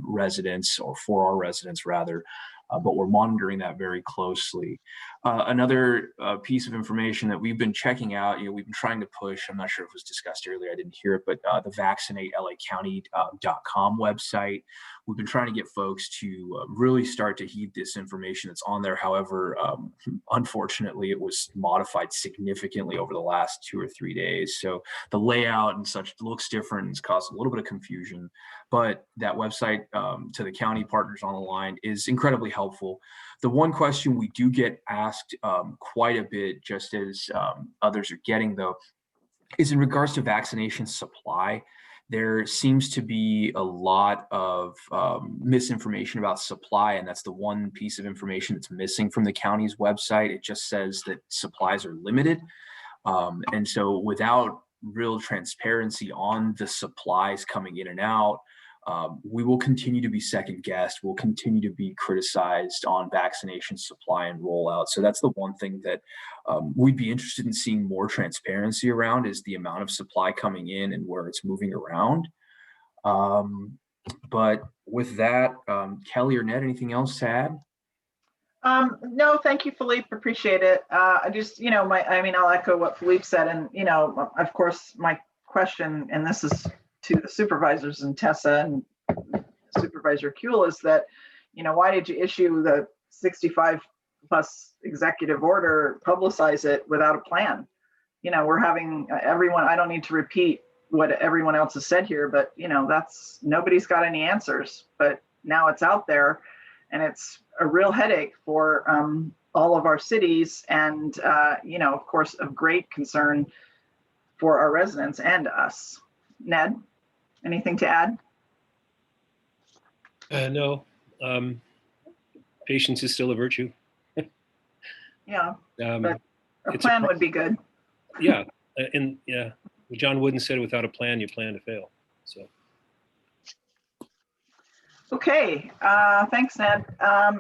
residents, or for our residents rather. But we're monitoring that very closely. Another piece of information that we've been checking out, we've been trying to push, I'm not sure if it was discussed earlier, I didn't hear it, but the vaccinatelacounty.com website. We've been trying to get folks to really start to heed this information that's on there. However, unfortunately, it was modified significantly over the last 2 or 3 days. So the layout and such looks different and it's caused a little bit of confusion. But that website, to the county partners on the line, is incredibly helpful. The one question we do get asked quite a bit, just as others are getting though, is in regards to vaccination supply. There seems to be a lot of misinformation about supply, and that's the one piece of information that's missing from the county's website. It just says that supplies are limited. And so without real transparency on the supplies coming in and out, we will continue to be second guessed. We'll continue to be criticized on vaccination supply and rollout. So that's the one thing that we'd be interested in seeing more transparency around, is the amount of supply coming in and where it's moving around. But with that, Kelly or Ned, anything else to add? No, thank you, Philippe. Appreciate it. I just, I'll echo what Philippe said. And, of course, my question, and this is to the supervisors and Tessa and Supervisor Kuehl, is that, why did you issue the 65 plus executive order, publicize it without a plan? We're having everyone, I don't need to repeat what everyone else has said here, but nobody's got any answers, but now it's out there and it's a real headache for all of our cities, and of course of great concern for our residents and us. Ned, anything to add? No. Patience is still a virtue. Yeah, but a plan would be good. Yeah, and yeah, John Wooden said, "Without a plan, you plan to fail." So. Okay, thanks, Ned.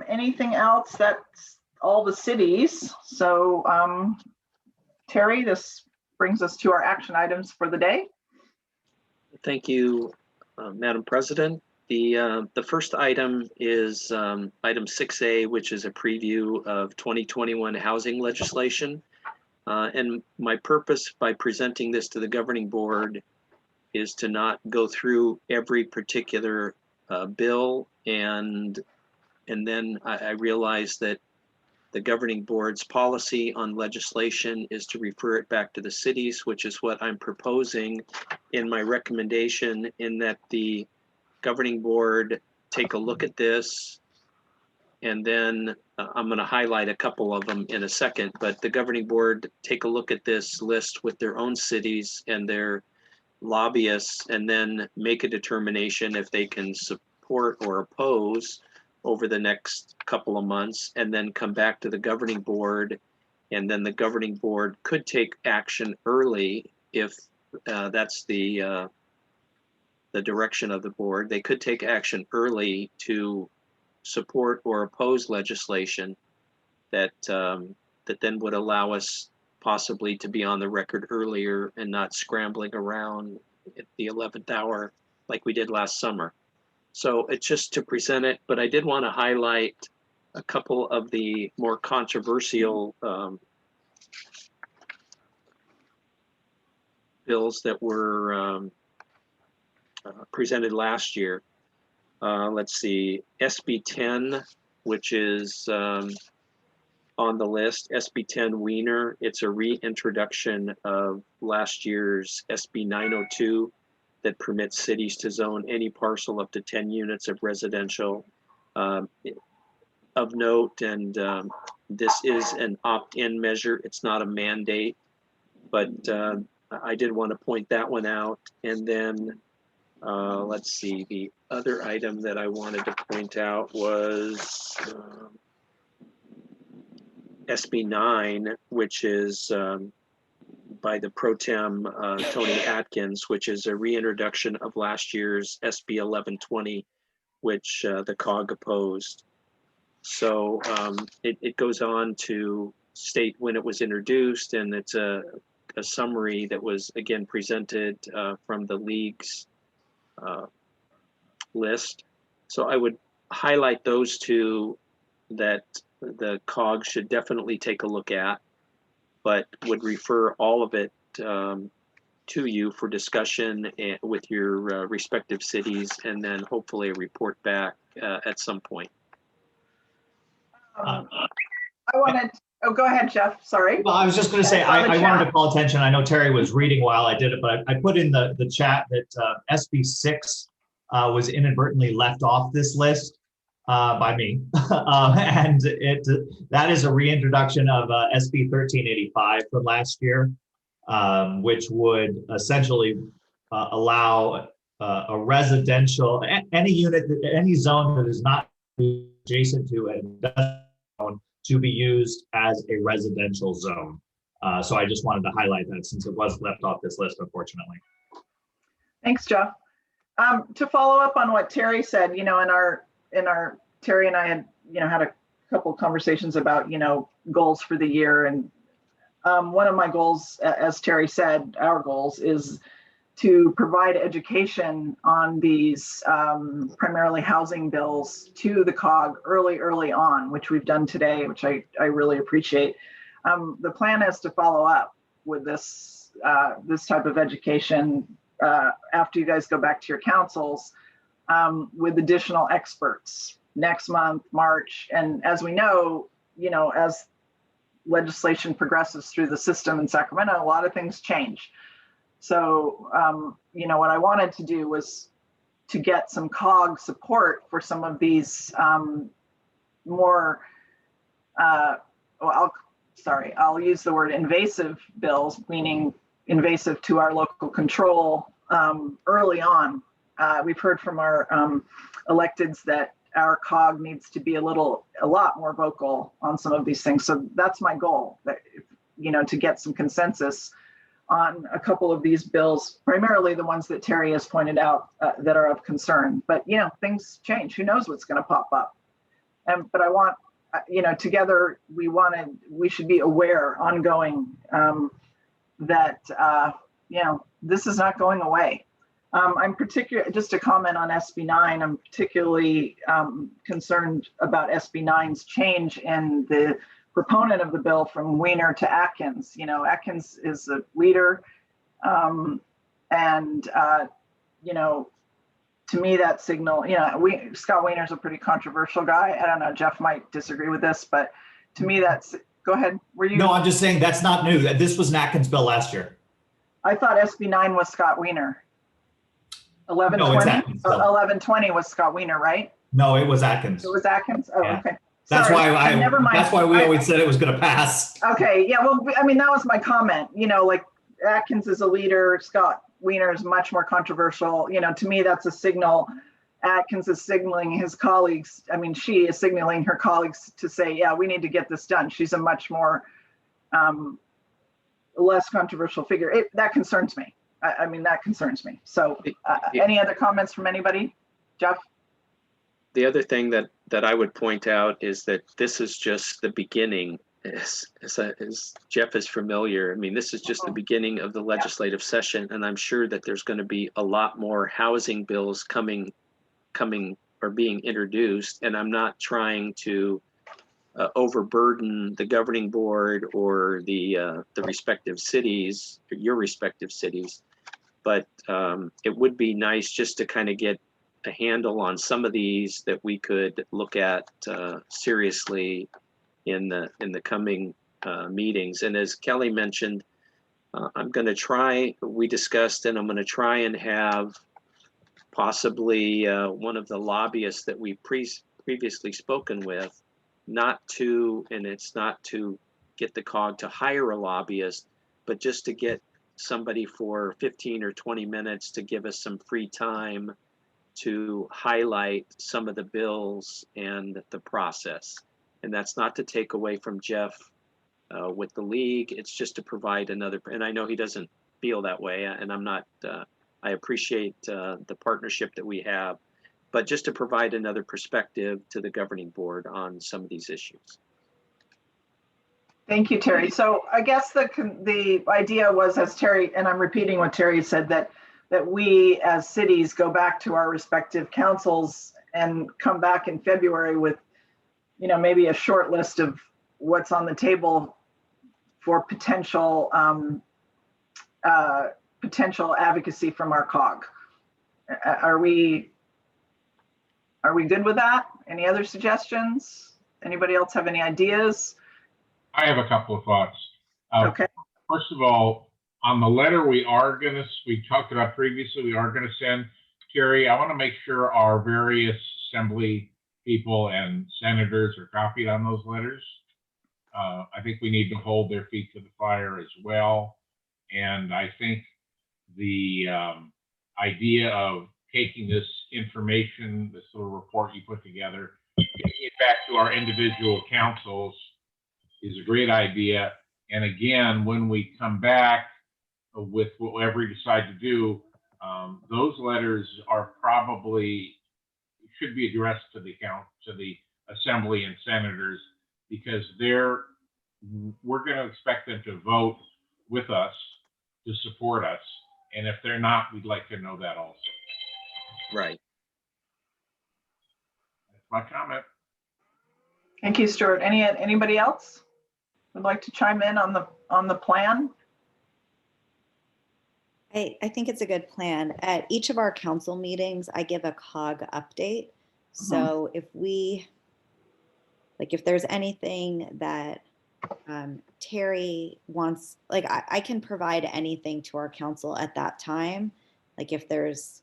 Anything else? That's all the cities. So, Terry, this brings us to our action items for the day. Thank you, Madam President. The first item is item 6A, which is a preview of 2021 housing legislation. And my purpose by presenting this to the governing board is to not go through every particular bill, and then I realize that The governing board's policy on legislation is to refer it back to the cities, which is what I'm proposing in my recommendation, in that the governing board take a look at this. And then I'm going to highlight a couple of them in a second, but the governing board take a look at this list with their own cities and their lobbyists, and then make a determination if they can support or oppose over the next couple of months, and then come back to the governing board. And then the governing board could take action early if that's the direction of the board. They could take action early to support or oppose legislation that that then would allow us possibly to be on the record earlier and not scrambling around at the 11th hour like we did last summer. So it's just to present it, but I did want to highlight a couple of the more controversial bills that were presented last year. Let's see, SB 10, which is on the list, SB 10 Wiener. It's a reintroduction of last year's SB 902 that permits cities to zone any parcel up to 10 units of residential. Of note, and this is an opt-in measure. It's not a mandate, but I did want to point that one out. And then let's see, the other item that I wanted to point out was SB 9, which is by the pro tem Tony Atkins, which is a reintroduction of last year's SB 1120, which the COG opposed. So it goes on to state when it was introduced, and it's a summary that was again presented from the league's list. So I would highlight those two that the COG should definitely take a look at, but would refer all of it to you for discussion with your respective cities, and then hopefully a report back at some point. I wanted, oh, go ahead, Jeff, sorry. Well, I was just going to say, I wanted to call attention. I know Terry was reading while I did it, but I put in the chat that SB 6 was inadvertently left off this list by me. And that is a reintroduction of SB 1385 from last year, which would essentially allow a residential, any unit, any zone that is not adjacent to a zone to be used as a residential zone. So I just wanted to highlight that since it was left off this list, unfortunately. Thanks, Jeff. To follow up on what Terry said, in our Terry and I had, had a couple of conversations about, goals for the year. And one of my goals, as Terry said, our goals is to provide education on these primarily housing bills to the COG early on, which we've done today, which I really appreciate. The plan is to follow up with this type of education after you guys go back to your councils with additional experts next month, March. And as we know, as legislation progresses through the system in Sacramento, a lot of things change. So, what I wanted to do was to get some COG support for some of these more, I'll use the word invasive bills, meaning invasive to our local control early on. We've heard from our electeds that our COG needs to be a lot more vocal on some of these things. So that's my goal, that, to get some consensus on a couple of these bills, primarily the ones that Terry has pointed out that are of concern. But, things change. Who knows what's going to pop up? But I want, together we should be aware ongoing that, this is not going away. I'm just to comment on SB 9, I'm particularly concerned about SB 9's change in the proponent of the bill from Wiener to Atkins. Atkins is a leader, to me that signal, Scott Wiener's a pretty controversial guy. I don't know, Jeff might disagree with this, but To me, that's, go ahead. Were you? No, I'm just saying that's not new. This was an Atkins bill last year. I thought SB9 was Scott Wiener. No, it's 1120, Atkins bill. 1120 was Scott Wiener, right? No, it was Atkins. It was Atkins? Oh, Yeah. okay. That's Sorry, why never mind. That's why we always said it was going to pass. Okay, yeah, well, I mean, that was my comment, you know, like Atkins is a leader, Scott Wiener is much more controversial. You know, to me, that's a signal. Atkins is signaling his colleagues. I mean, she is signaling her colleagues to say, yeah, we need to get this done. She's a much more less controversial figure. That concerns me. I mean, that concerns me. So any other comments from anybody? Jeff? The other thing that I would point out is that this is just the beginning. As Jeff is familiar, I mean, this is just the beginning of the legislative session, and I'm sure that there's going to be a lot more housing bills coming or being introduced. And I'm not trying to overburden the governing board or the respective cities, or your respective cities, but it would be nice just to kind of get a handle on some of these that we could look at seriously in the coming meetings. And as Kelly mentioned, I'm going to try, we discussed, and I'm going to try and have possibly one of the lobbyists that we previously spoken with, it's not to get the COG to hire a lobbyist, but just to get somebody for 15 or 20 minutes to give us some free time to highlight some of the bills and the process. And that's not to take away from Jeff with the league. It's just to provide another, and I know he doesn't feel that way, and I'm not, I appreciate the partnership that we have, but just to provide another perspective to the governing board on some of these issues. Thank you, Terry. So I guess the idea was, as Terry, and I'm repeating what Terry said, that we as cities go back to our respective councils and come back in February with, you know, maybe a short list of what's on the table for potential advocacy from our COG. Are we good with that? Any other suggestions? Anybody else have any ideas? I have a couple of thoughts. Okay. First of all, on the letter we talked about previously, we are going to send, Terry, I want to make sure our various assembly people and senators are copied on those letters. I think we need to hold their feet to the fire as well. And I think the idea of taking this information, this little report you put together, taking it back to our individual councils is a great idea. And again, when we come back with whatever we decide to do, those letters are probably, should be addressed to the assembly and senators, because we're going to expect them to vote with us to support us. And if they're not, we'd like to know that also. Right. That's my comment. Thank you, Stuart. Anybody else would like to chime in on the plan? I think it's a good plan. At each of our council meetings, I give a COG update. So if there's anything that Terry wants, like I can provide anything to our council at that time. Like if there's,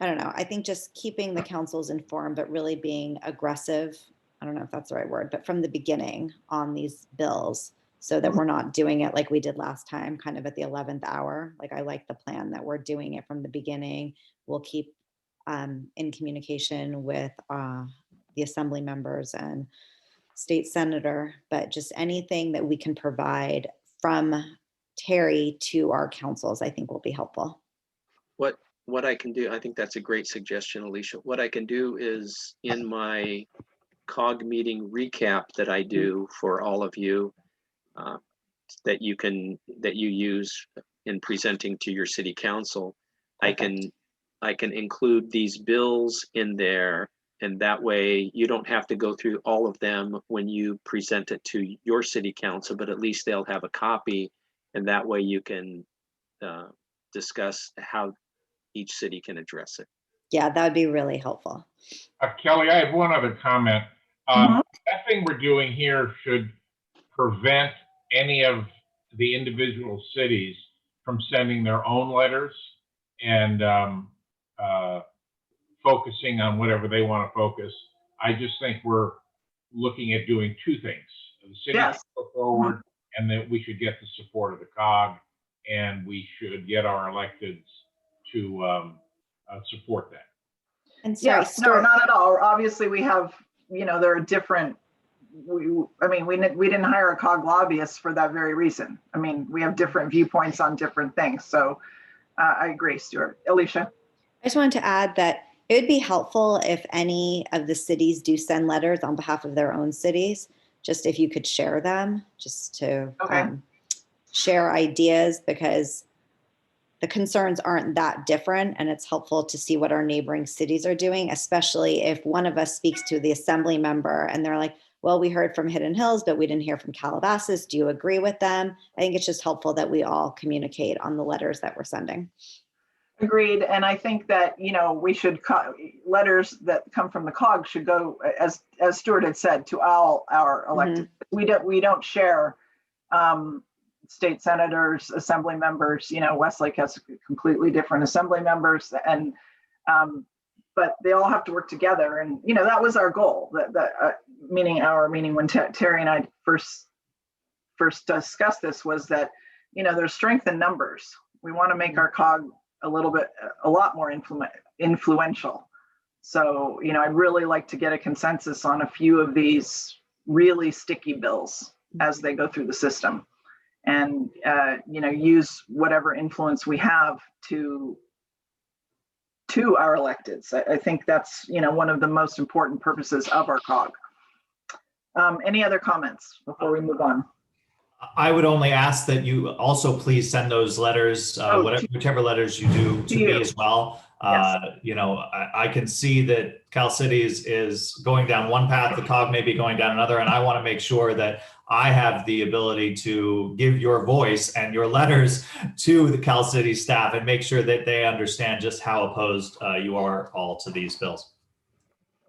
I don't know, I think just keeping the councils informed, but really being aggressive, I don't know if that's the right word, but from the beginning on these bills, so that we're not doing it like we did last time, kind of at the 11th hour. Like I like the plan that we're doing it from the beginning. We'll keep in communication with the assembly members and state senator, but just anything that we can provide from Terry to our councils, I think will be helpful. What I can do, I think that's a great suggestion, Alicia. What I can do is in my COG meeting recap that I do for all of you, that you use in presenting to your city council, I can include these bills in there, and that way you don't have to go through all of them when you present it to your city council, but at least they'll have a copy, and that way you can discuss how each city can address it. Yeah, that would be really helpful. Kelly, I have one other comment. That thing we're doing here should prevent any of the individual cities from sending their own letters and focusing on whatever they want to focus. I just think we're looking at doing two things. The city should go forward, and that we should get the support of the COG, and we should get our electeds to support that. And sorry, Yes, no, not at all. Obviously, we have, there are different. We didn't hire a COG lobbyist for that very reason. I mean, we have different viewpoints on different things. So I agree, Stuart. Alicia? I just wanted to add that it would be helpful if any of the cities do send letters on behalf of their own cities, just if you could share them, just to share ideas, because the concerns aren't that different, and it's helpful to see what our neighboring cities are doing, especially if one of us speaks to the assembly member and they're like, well, we heard from Hidden Hills, but we didn't hear from Calabasas. Do you agree with them? I think it's just helpful that we all communicate on the letters that we're sending. Agreed. And I think that, we should, letters that come from the COG should go, as Stuart had said, to all our elected. We don't share state senators, assembly members. Westlake has completely different assembly members, and but they all have to work together. And that was our goal. Meaning when Terry and I first discussed this, was that there's strength in numbers. We want to make our COG a lot more influential. So I'd really like to get a consensus on a few of these really sticky bills as they go through the system, and use whatever influence we have to our electeds. I think that's one of the most important purposes of our COG. Any other comments before we move on? I would only ask that you also please send those letters, whichever letters you do, to me as well. I can see that Cal City is going down one path, the COG may be going down another, and I want to make sure that I have the ability to give your voice and your letters to the Cal City staff and make sure that they understand just how opposed you are all to these bills.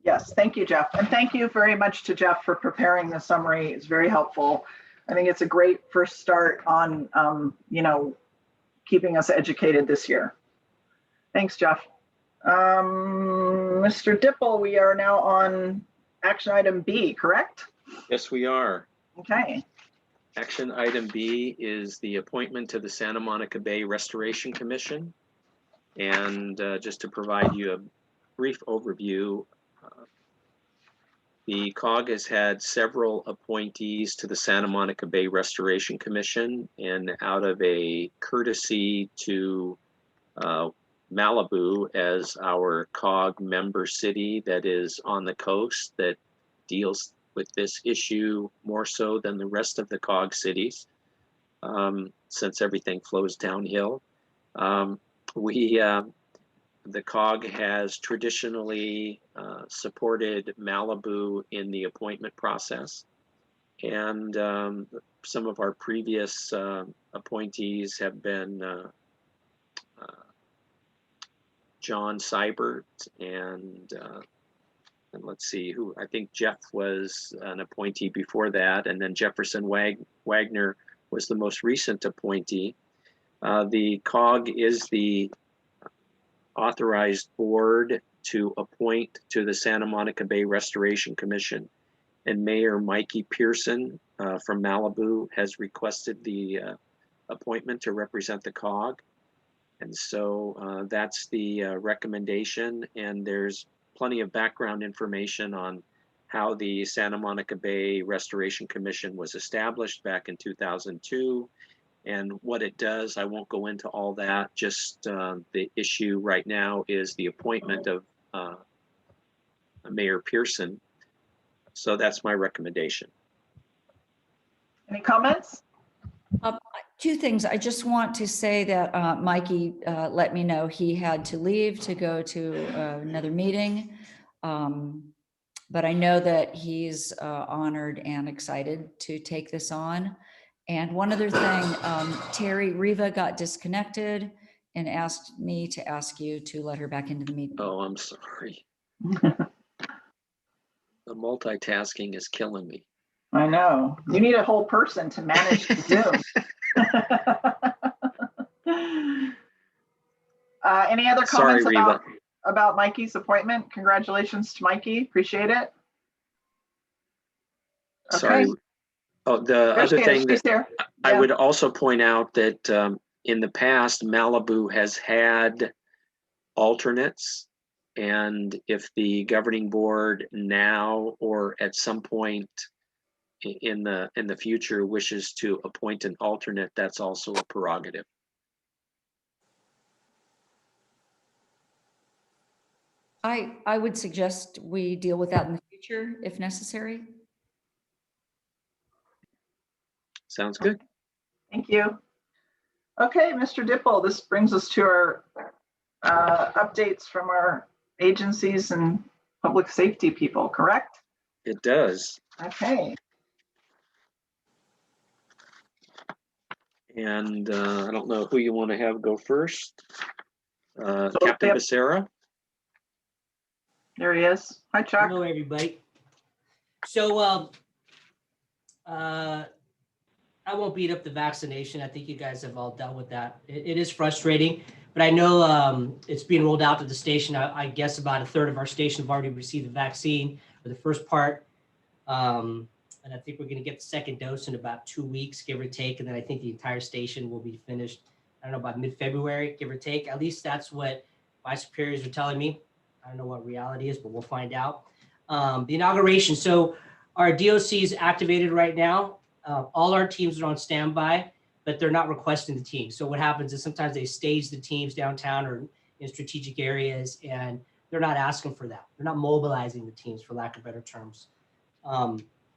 Yes, thank you, Jeff. And thank you very much to Jeff for preparing the summary. It's very helpful. I think it's a great first start on, keeping us educated this year. Thanks, Jeff. Mr. Dipple, we are now on action item B, correct? Yes, we are. Okay. Action item B is the appointment to the Santa Monica Bay Restoration Commission. And just to provide you a brief overview, the COG has had several appointees to the Santa Monica Bay Restoration Commission, and out of a courtesy to Malibu as our COG member city that is on the coast that deals with this issue more so than the rest of the COG cities, since everything flows downhill. The COG has traditionally supported Malibu in the appointment process. And some of our previous appointees have been John Seibert and let's see who, I think Jeff was an appointee before that, and then Jefferson Wagner was the most recent appointee. The COG is the authorized board to appoint to the Santa Monica Bay Restoration Commission, and Mayor Mikey Pearson from Malibu has requested the appointment to represent the COG. And so that's the recommendation, and there's plenty of background information on how the Santa Monica Bay Restoration Commission was established back in 2002 and what it does. I won't go into all that, just the issue right now is the appointment of Mayor Pearson. So that's my recommendation. Any comments? Two things. I just want to say that Mikey let me know he had to leave to go to another meeting. But I know that he's honored and excited to take this on. And one other thing, Terry Riva got disconnected and asked me to ask you to let her back into the meeting. Oh, I'm sorry. The multitasking is killing me. I know. You need a whole person to manage the Zoom. Any other Sorry, comments Reva. about Mikey's appointment? Congratulations to Mikey. Appreciate it. Okay. Sorry. Oh, the There other she is. thing She's that there. I Yeah. would also point out that in the past, Malibu has had alternates. And if the governing board now or at some point in the future wishes to appoint an alternate, that's also a prerogative. I would suggest we deal with that in the future if necessary. Sounds good. Thank you. Okay, Mr. Dipple, this brings us to our updates from our agencies and public safety people, correct? It does. Okay. And I don't know who you want to have go first. So, Captain yep. Becerra. There he is. Hi, Chuck. Hello, everybody. So I won't beat up the vaccination. I think you guys have all dealt with that. It is frustrating, but I know it's being rolled out to the station. I guess about a third of our station have already received the vaccine for the first part. And I think we're going to get the second dose in about 2 weeks, give or take. And then I think the entire station will be finished, I don't know, by mid-February, give or take. At least that's what my superiors are telling me. I don't know what reality is, but we'll find out. The inauguration. So our DOC is activated right now. All our teams are on standby, but they're not requesting the teams. So what happens is sometimes they stage the teams downtown or in strategic areas, and they're not asking for that. They're not mobilizing the teams, for lack of better terms.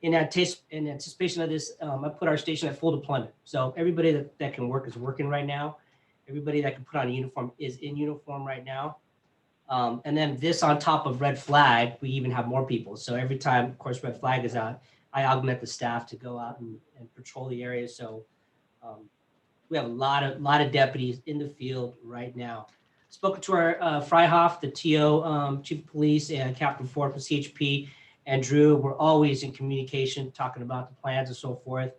In anticipation of this, I put our station at full deployment. So everybody that can work is working right now. Everybody that can put on a uniform is in uniform right now. And then this on top of red flag, we even have more people. So every time, of course, red flag is out, I augment the staff to go out and patrol the area. So we have a lot of deputies in the field right now. Spoken to our Freihoff, the TO, Chief of Police, and Captain Ford from CHP, and Drew. We're always in communication, talking about the plans and so forth.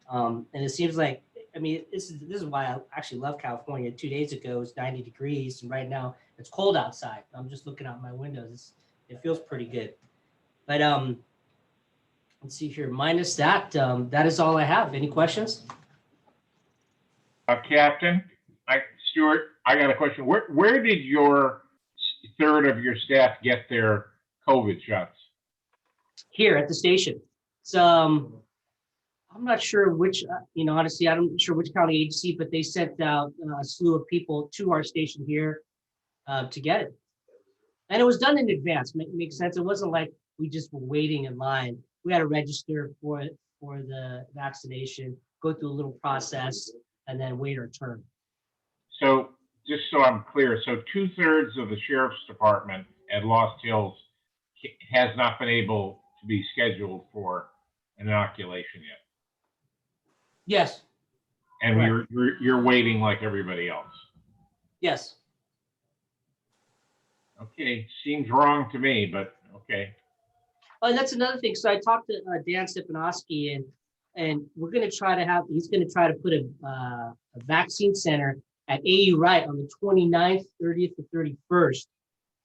And it seems like, I mean, this is why I actually love California. 2 days ago, it was 90 degrees, and right now it's cold outside. I'm just looking out my windows. It feels pretty good. But let's see here. Minus that, that is all I have. Any questions? Captain, Stuart, I got a question. Where did your third of your staff get their COVID shots? Here at the station. So I'm not sure which, honestly, I'm not sure which county agency, but they sent out a slew of people to our station here to get it. And it was done in advance. Makes sense. It wasn't like we just were waiting in line. We had to register for the vaccination, go through a little process, and then wait our turn. So just so I'm clear, so 2/3 of the sheriff's department at Lost Hills has not been able to be scheduled for an inoculation yet. Yes. And correct. you're waiting like everybody else. Yes. Okay, seems wrong to me, but okay. Oh, and that's another thing. So I talked to Dan Stepanowski, and we're going to try to have, he's going to try to put a vaccine center at AU Wright on the 29th, 30th, to 31st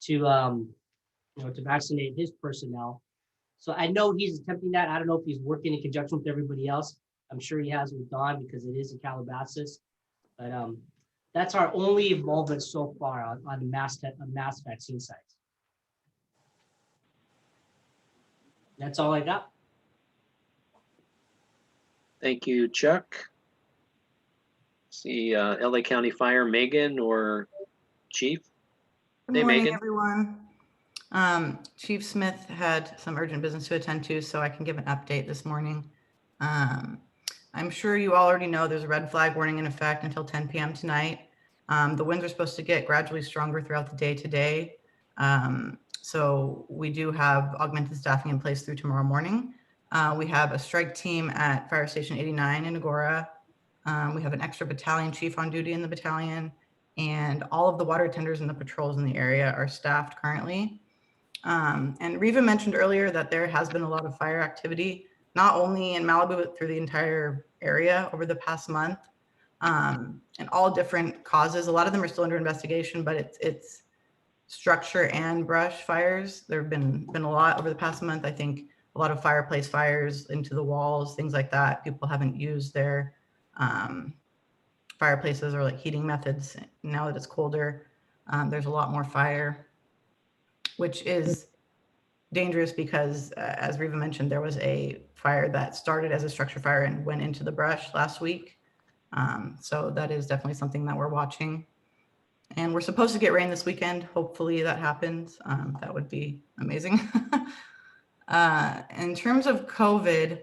to vaccinate his personnel. So I know he's attempting that. I don't know if he's working in conjunction with everybody else. I'm sure he has with Don because it is in Calabasas. But that's our only involvement so far on mass vaccine sites. That's all I got. Thank you, Chuck. See LA County Fire, Megan or Chief? Good Hey, morning, Megan. everyone. Chief Smith had some urgent business to attend to, so I can give an update this morning. I'm sure you all already know there's a red flag warning in effect until 10 p.m. tonight. The winds are supposed to get gradually stronger throughout the day today. So we do have augmented staffing in place through tomorrow morning. We have a strike team at Fire Station 89 in Agoura. We have an extra battalion chief on duty in the battalion, and all of the water tenders and the patrols in the area are staffed currently. And Riva mentioned earlier that there has been a lot of fire activity, not only in Malibu, but through the entire area over the past month, and all different causes. A lot of them are still under investigation, but it's structure and brush fires. There have been a lot over the past month. I think a lot of fireplace fires into the walls, things like that. People haven't used their fireplaces or like heating methods now that it's colder. There's a lot more fire, which is dangerous because, as Riva mentioned, there was a fire that started as a structure fire and went into the brush last week. So that is definitely something that we're watching. And we're supposed to get rain this weekend. Hopefully that happens. That would be amazing. In terms of COVID,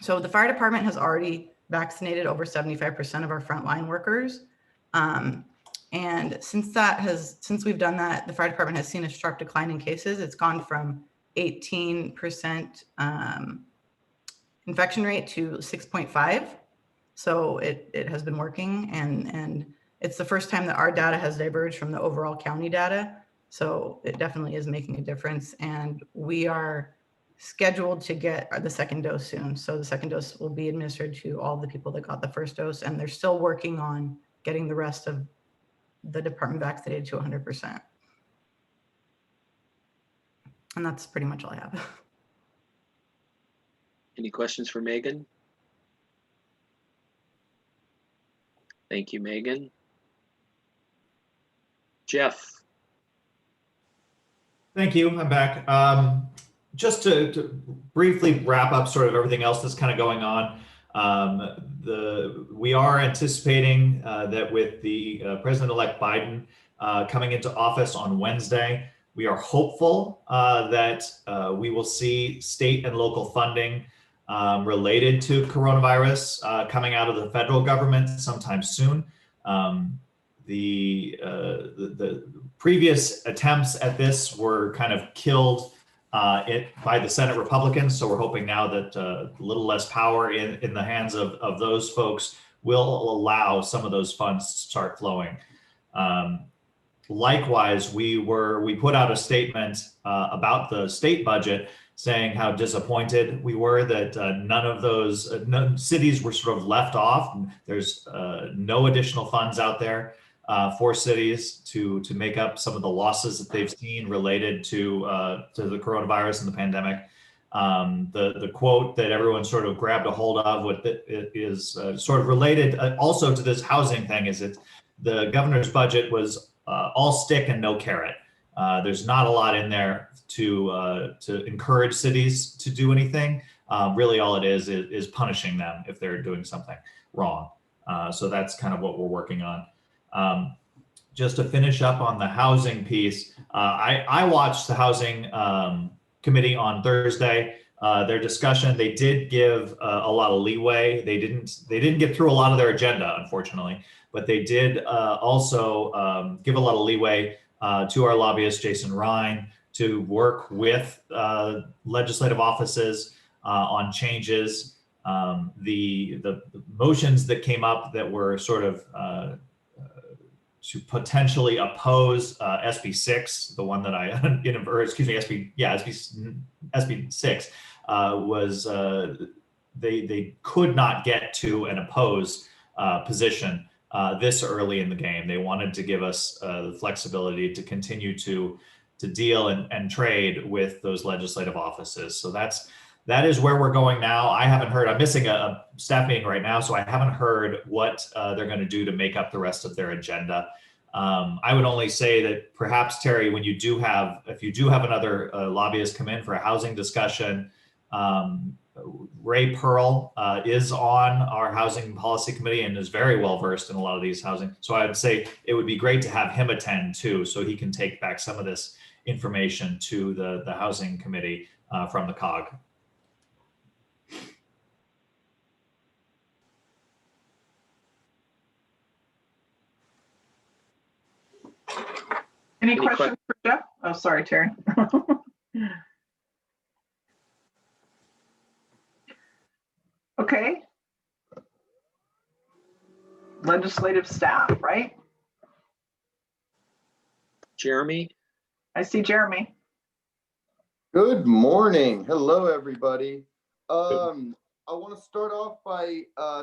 so the fire department has already vaccinated over 75% of our frontline workers. And since we've done that, the fire department has seen a sharp decline in cases. It's gone from 18% infection rate to 6.5. So it has been working, and it's the first time that our data has diverged from the overall county data. So it definitely is making a difference. And we are scheduled to get the second dose soon. So the second dose will be administered to all the people that got the first dose, and they're still working on getting the rest of the department vaccinated to 100%. And that's pretty much all I have. Any questions for Megan? Thank you, Megan. Jeff. Thank you. I'm back. Just to briefly wrap up sort of everything else that's kind of going on. We are anticipating that with the President-elect Biden coming into office on Wednesday, we are hopeful that we will see state and local funding related to coronavirus coming out of the federal government sometime soon. The previous attempts at this were kind of killed by the Senate Republicans. So we're hoping now that a little less power in the hands of those folks will allow some of those funds to start flowing. Likewise, we put out a statement about the state budget saying how disappointed we were that none of those cities were sort of left off. There's no additional funds out there for cities to make up some of the losses that they've seen related to the coronavirus and the pandemic. The quote that everyone sort of grabbed a hold of with it is sort of related also to this housing thing, is that the governor's budget was all stick and no carrot. There's not a lot in there to encourage cities to do anything. Really all it is punishing them if they're doing something wrong. So that's kind of what we're working on. Just to finish up on the housing piece, I watched the housing committee on Thursday. Their discussion, they did give a lot of leeway. They didn't get through a lot of their agenda, unfortunately, but they did also give a lot of leeway to our lobbyist, Jason Ryan, to work with legislative offices on changes. The motions that came up that were sort of to potentially oppose SB 6, the one that SB 6 was they could not get to an oppose position this early in the game. They wanted to give us the flexibility to continue to deal and trade with those legislative offices. So that is where we're going now. I haven't heard, I'm missing a staff meeting right now, so I haven't heard what they're going to do to make up the rest of their agenda. I would only say that perhaps, Terry, if you do have another lobbyist come in for a housing discussion, Ray Pearl is on our housing policy committee and is very well versed in a lot of these housing. So I would say it would be great to have him attend too, so he can take back some of this information to the housing committee from the COG. Any questions for Jeff? Oh, sorry, Terry. Okay. Legislative staff, right? Jeremy? I see Jeremy. Good morning. Hello, everybody. I want to start off by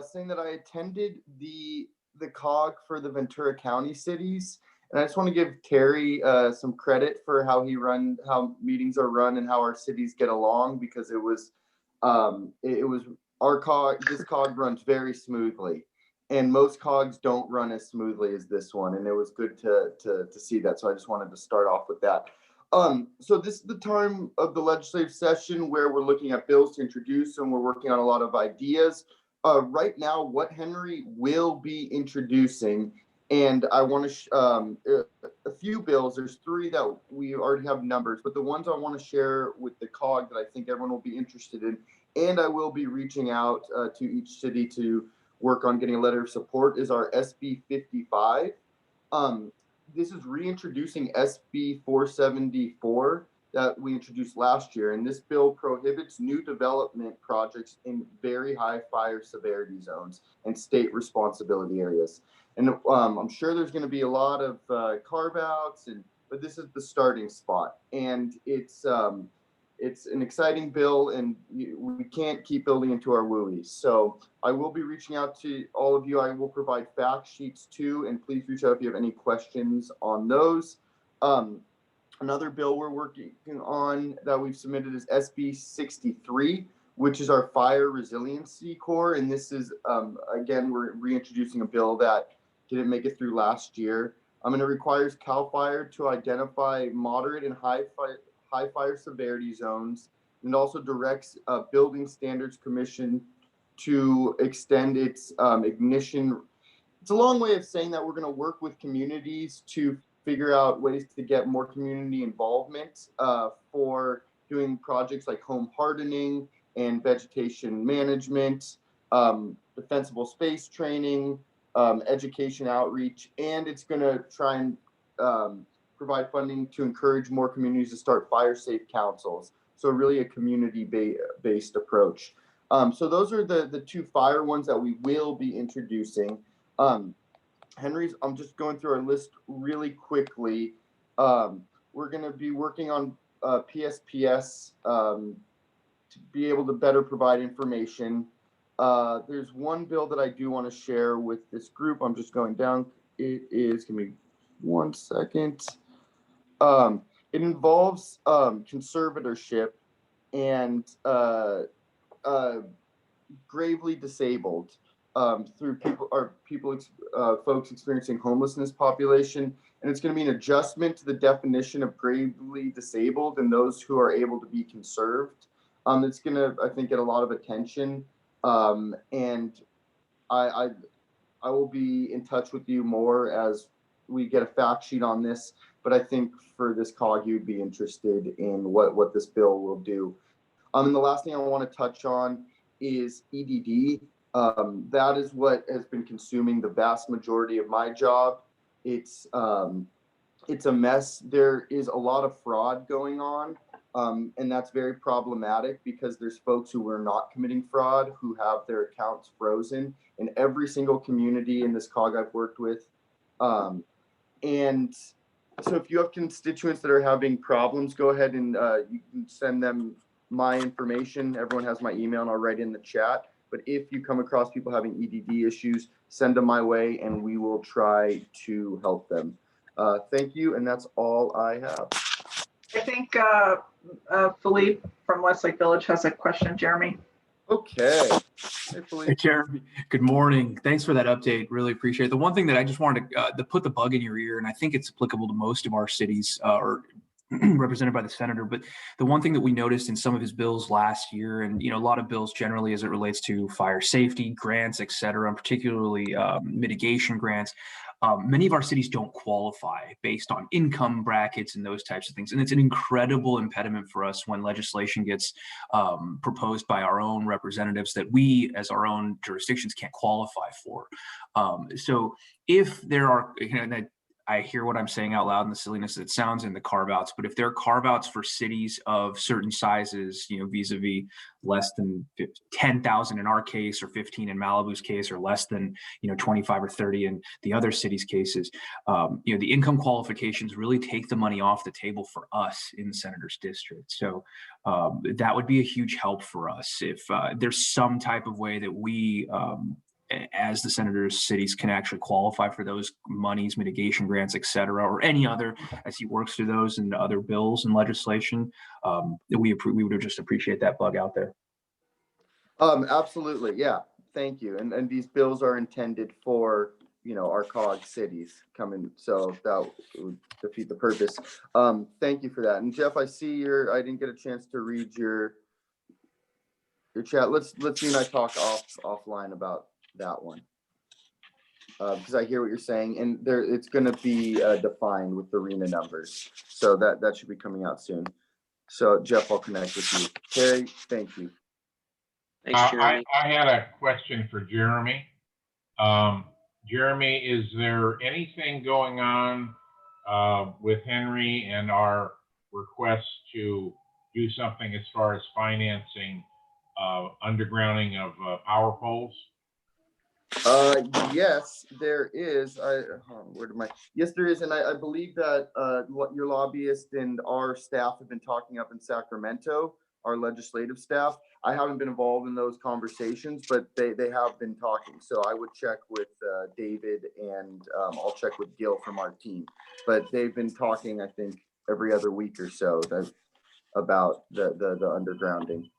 saying that I attended the COG for the Ventura County cities, and I just want to give Terry some credit for how meetings are run and how our cities get along, because it was our COG. This COG runs very smoothly, and most COGs don't run as smoothly as this one, and it was good to see that. So I just wanted to start off with that. So this is the time of the legislative session where we're looking at bills to introduce, and we're working on a lot of ideas. Right now, what Henry will be introducing, and I want to a few bills. There's 3 that we already have numbers, but the ones I want to share with the COG that I think everyone will be interested in, and I will be reaching out to each city to work on getting a letter of support, is our SB 55. This is reintroducing SB 474 that we introduced last year, and this bill prohibits new development projects in very high fire severity zones and state responsibility areas. And I'm sure there's going to be a lot of carve-outs, but this is the starting spot, and it's an exciting bill, and we can't keep building into our woolies. So I will be reaching out to all of you. I will provide fact sheets too, and please reach out if you have any questions on those. Another bill we're working on that we've submitted is SB 63, which is our Fire Resiliency Corps. And this is, again, we're reintroducing a bill that didn't make it through last year. It requires CAL FIRE to identify moderate and high fire severity zones, and also directs Building Standards Commission to extend its ignition. It's a long way of saying that we're going to work with communities to figure out ways to get more community involvement for doing projects like home hardening and vegetation management, defensible space training, education outreach, and it's going to try and provide funding to encourage more communities to start fire safe councils. So really a community-based approach. So those are the 2 fire ones that we will be introducing. Henry's, I'm just going through our list really quickly. We're going to be working on PSPS to be able to better provide information. There's one bill that I do want to share with this group. I'm just going down. It is, give me 1 second. It involves conservatorship and gravely disabled through folks experiencing homelessness population, and it's going to be an adjustment to the definition of gravely disabled and those who are able to be conserved. It's going to, I think, get a lot of attention, and I will be in touch with you more as we get a fact sheet on this. But I think for this COG, you'd be interested in what this bill will do. And the last thing I want to touch on is EDD. That is what has been consuming the vast majority of my job. It's a mess. There is a lot of fraud going on, and that's very problematic because there's folks who are not committing fraud who have their accounts frozen in every single community in this COG I've worked with. And so if you have constituents that are having problems, go ahead and you can send them my information. Everyone has my email, and I'll write in the chat. But if you come across people having EDD issues, send them my way, and we will try to help them. Thank you, and that's all I have. I think Philippe from Westlake Village has a question. Jeremy. Okay. Hey, Jeremy. Good morning. Thanks for that update. Really appreciate it. The one thing that I just wanted to put the bug in your ear, and I think it's applicable to most of our cities or represented by the senator, but the one thing that we noticed in some of his bills last year, and a lot of bills generally as it relates to fire safety grants, et cetera, and particularly mitigation grants, many of our cities don't qualify based on income brackets and those types of things. And it's an incredible impediment for us when legislation gets proposed by our own representatives that we as our own jurisdictions can't qualify for. So if there are, I hear what I'm saying out loud and the silliness it sounds in the carve outs, but if there are carve outs for cities of certain sizes, you know, vis-a-vis less than 10,000 in our case, or 15 in Malibu's case, or less than, you know, 25 or 30 in the other cities' cases, you know, the income qualifications really take the money off the table for us in the senator's district. So that would be a huge help for us if there's some type of way that we, as the senator's cities, can actually qualify for those monies, mitigation grants, et cetera, or any other, as he works through those and other bills and legislation. We would just appreciate that bug out there. Absolutely, yeah, thank you. And these bills are intended for, you know, our COG cities coming, so that would defeat the purpose. Thank you for that. And Jeff, I see I didn't get a chance to read your chat. Let's you and I talk offline about that one, because I hear what you're saying, and it's going to be defined with the RENA numbers, so that should be coming out soon. So Jeff, I'll connect with you. Terry, thank you. Thanks, Jeremy. I had a question for Jeremy. Jeremy, is there anything going on with Henry and our request to do something as far as financing undergrounding of power poles? Yes, there is. Yes, there is, and I believe that your lobbyist and our staff have been talking up in Sacramento, our legislative staff. I haven't been involved in those conversations, but they have been talking. So I would check with David, and I'll check with Gil from our team. But they've been talking, I think, every other week or so about the undergrounding.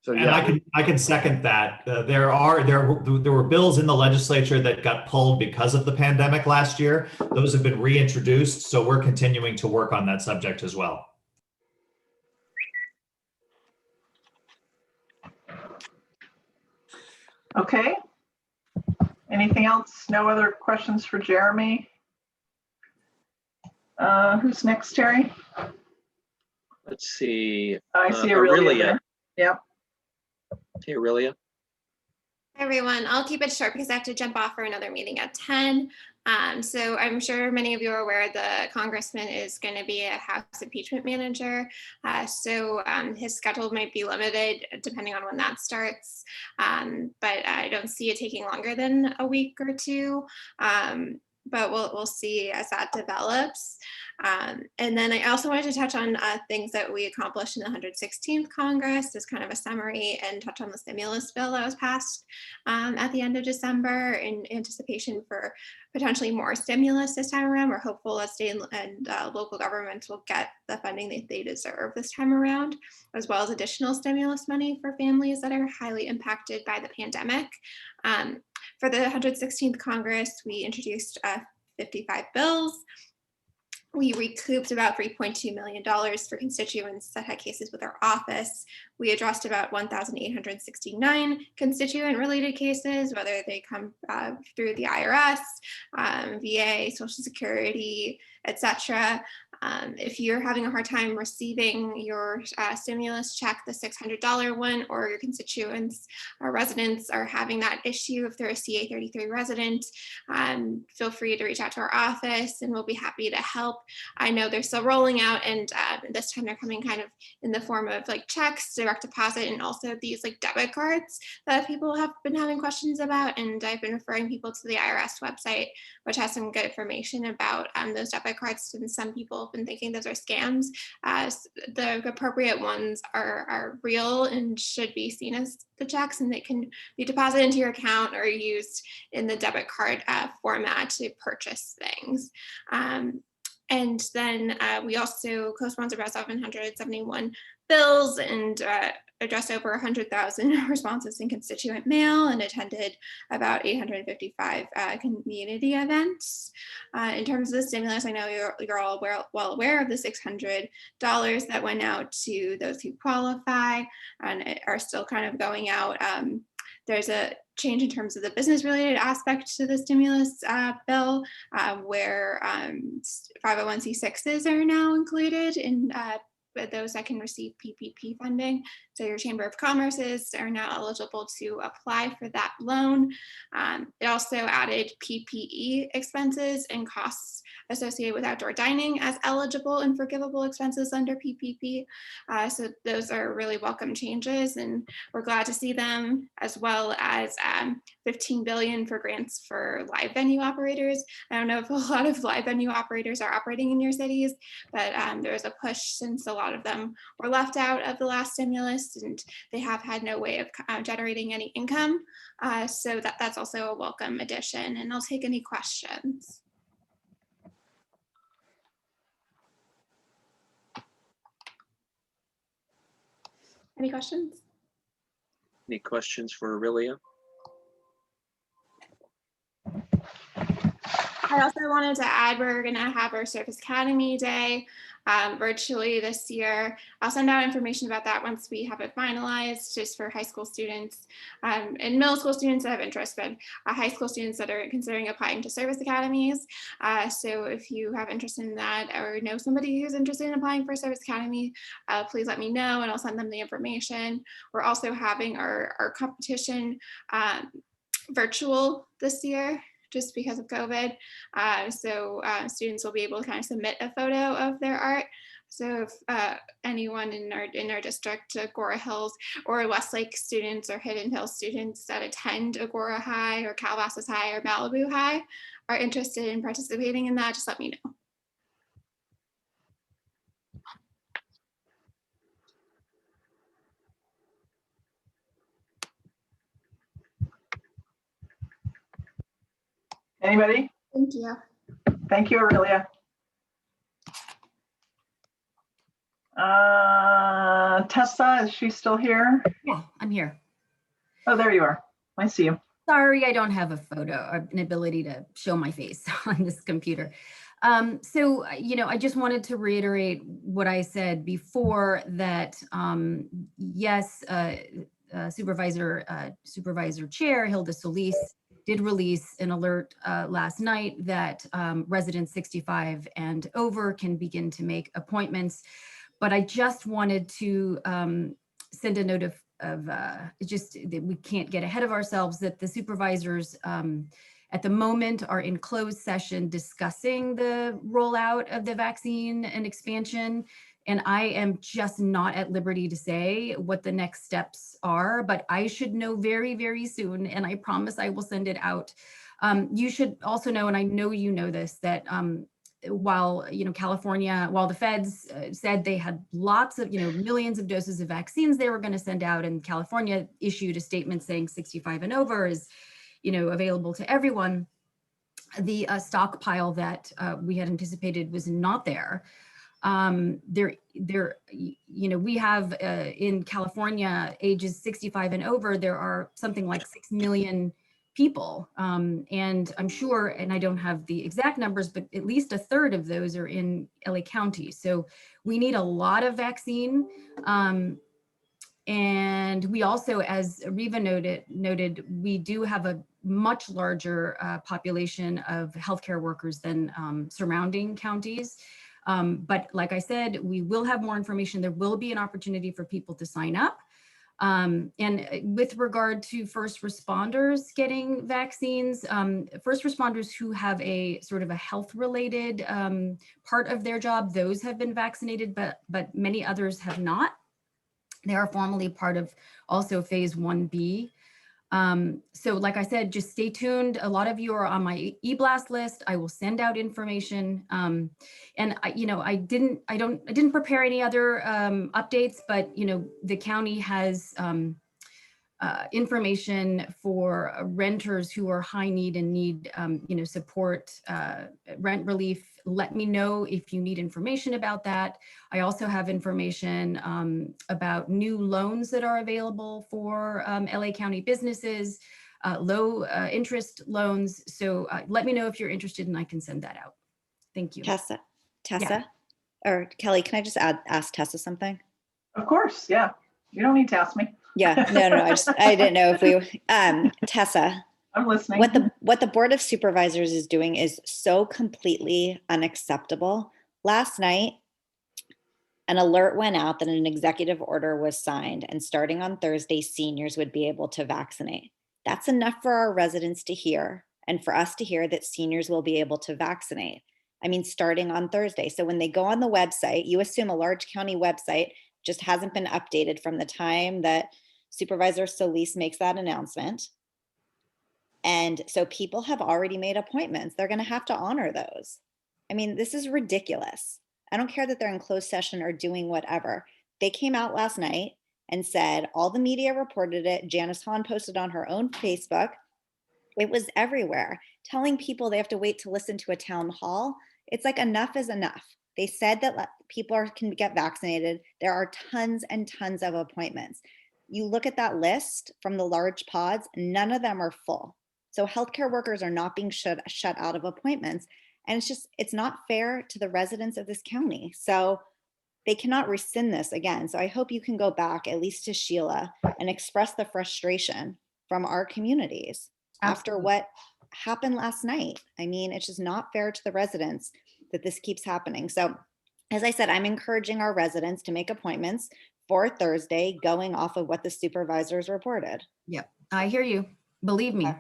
So, yeah. And I can second that. There were bills in the legislature that got pulled because of the pandemic last year. Those have been reintroduced, so we're continuing to work on that subject as well. Okay. Anything else? No other questions for Jeremy? Who's next, Terry? Let's see. I see Aurelia. Yep. Hey, Aurelia. Hi, everyone. I'll keep it short because I have to jump off for another meeting at 10. So I'm sure many of you are aware the congressman is going to be a House impeachment manager. So his schedule might be limited depending on when that starts. But I don't see it taking longer than a week or two. But we'll see as that develops. And then I also wanted to touch on things that we accomplished in the 116th Congress as kind of a summary, and touch on the stimulus bill that was passed at the end of December in anticipation for potentially more stimulus this time around. We're hopeful that state and local governments will get the funding that they deserve this time around, as well as additional stimulus money for families that are highly impacted by the pandemic. For the 116th Congress, we introduced 55 bills. We recouped about $3.2 million for constituents that had cases with our office. We addressed about 1,869 constituent-related cases, whether they come through the IRS, VA, Social Security, etc. If you're having a hard time receiving your stimulus check, the $600 one, or your constituents or residents are having that issue, if they're a CA33 resident, feel free to reach out to our office and we'll be happy to help. I know they're still rolling out, and this time they're coming kind of in the form of like checks, direct deposit, and also these like debit cards that people have been having questions about. And I've been referring people to the IRS website, which has some good information about those debit cards, and some people have been thinking those are scams. The appropriate ones are real and should be seen as the checks, and they can be deposited into your account or used in the debit card format to purchase things. And then we also co-sponsored about 771 bills and addressed over 100,000 responses in constituent mail, and attended about 855 community events. In terms of the stimulus, I know you're all well aware of the $600 that went out to those who qualify and are still kind of going out. There's a change in terms of the business-related aspect to the stimulus bill, where 501c6s are now included in those that can receive PPP funding. So your Chamber of Commerces are now eligible to apply for that loan. It also added PPE expenses and costs associated with outdoor dining as eligible and forgivable expenses under PPP. So those are really welcome changes, and we're glad to see them, as well as $15 billion for grants for live venue operators. I don't know if a lot of live venue operators are operating in your cities, but there was a push since a lot of them were left out of the last stimulus and they have had no way of generating any income. So that's also a welcome addition, and I'll take any questions. Any questions? Any questions for Aurelia? I also wanted to add, we're going to have our Service Academy Day virtually this year. I'll send out information about that once we have it finalized, just for high school students and middle school students that have interest, but high school students that are considering applying to service academies. So if you have interest in that or know somebody who's interested in applying for a service academy, please let me know and I'll send them the information. We're also having our competition virtual this year, just because of COVID. So students will be able to kind of submit a photo of their art. So if anyone in our district, Agoura Hills or Westlake students or Hidden Hills students that attend Agoura High or Calabasas High or Malibu High are interested in participating in that, just let me know. Anybody? Thank you. Thank you, Aurelia. Tessa, is she still here? Yeah, I'm here. Oh, there you are. I see you. Sorry, I don't have a photo or an ability to show my face on this computer. So, I just wanted to reiterate what I said before, that yes, Supervisor Chair Hilda Solis did release an alert last night that residents 65 and over can begin to make appointments. But I just wanted to send a note of just that we can't get ahead of ourselves, that the supervisors at the moment are in closed session discussing the rollout of the vaccine and expansion. And I am just not at liberty to say what the next steps are, but I should know very, very soon. And I promise I will send it out. You should also know, and I know you know this, that while California, while the feds said they had lots of millions of doses of vaccines they were going to send out, and California issued a statement saying 65 and over is available to everyone, the stockpile that we had anticipated was not there. We have in California, ages 65 and over, there are something like 6 million people. And I'm sure, and I don't have the exact numbers, but at least a third of those are in LA County. So we need a lot of vaccine. And we also, as Riva noted, we do have a much larger population of healthcare workers than surrounding counties. But like I said, we will have more information. There will be an opportunity for people to sign up. And with regard to first responders getting vaccines, first responders who have a sort of a health related part of their job, those have been vaccinated, but many others have not. They are formally part of also phase 1B. So like I said, just stay tuned. A lot of you are on my e-blast list. I will send out information. And I didn't prepare any other updates, but the county has information for renters who are high need and need support, rent relief. Let me know if you need information about that. I also have information about new loans that are available for LA County businesses, low interest loans. So let me know if you're interested and I can send that out. Thank you. Tessa, Yeah. or Kelly, can I just ask Tessa something? Of course, yeah. You don't need to ask me. Yeah, no, I didn't know if we, Tessa. I'm listening. What the Board of Supervisors is doing is so completely unacceptable. Last night, An alert went out that an executive order was signed, and starting on Thursday, seniors would be able to vaccinate. That's enough for our residents to hear and for us to hear that seniors will be able to vaccinate. I mean, starting on Thursday. So when they go on the website, you assume a large county website just hasn't been updated from the time that Supervisor Solis makes that announcement. And so people have already made appointments. They're going to have to honor those. I mean, this is ridiculous. I don't care that they're in closed session or doing whatever. They came out last night and said all the media reported it. Janice Hahn posted on her own Facebook. It was everywhere, telling people they have to wait to listen to a town hall. It's like enough is enough. They said that people can get vaccinated. There are tons and tons of appointments. You look at that list from the large pods, none of them are full. So healthcare workers are not being shut out of appointments. And it's not fair to the residents of this county. So they cannot rescind this again. So I hope you can go back, at least to Sheila, and express the frustration from our communities after what happened last night. I mean, it's just not fair to the residents that this keeps happening. So as I said, I'm encouraging our residents to make appointments for Thursday, going off of what the supervisors reported. Yep, I hear you. Believe me.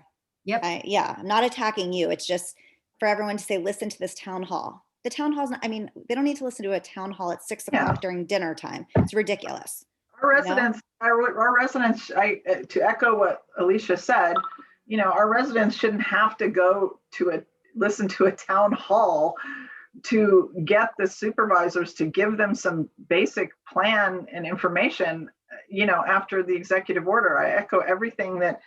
Yep. Yeah, I'm not attacking you. It's just for everyone to say, listen to this town hall. The town hall's not, I mean, they don't need to listen to a town hall at 6 o'clock during dinner time. It's ridiculous. Our residents, our residents, to echo what Alicia said, you know, our residents shouldn't have to go to listen to a town hall to get the supervisors to give them some basic plan and information, you know, after the executive order. I echo everything that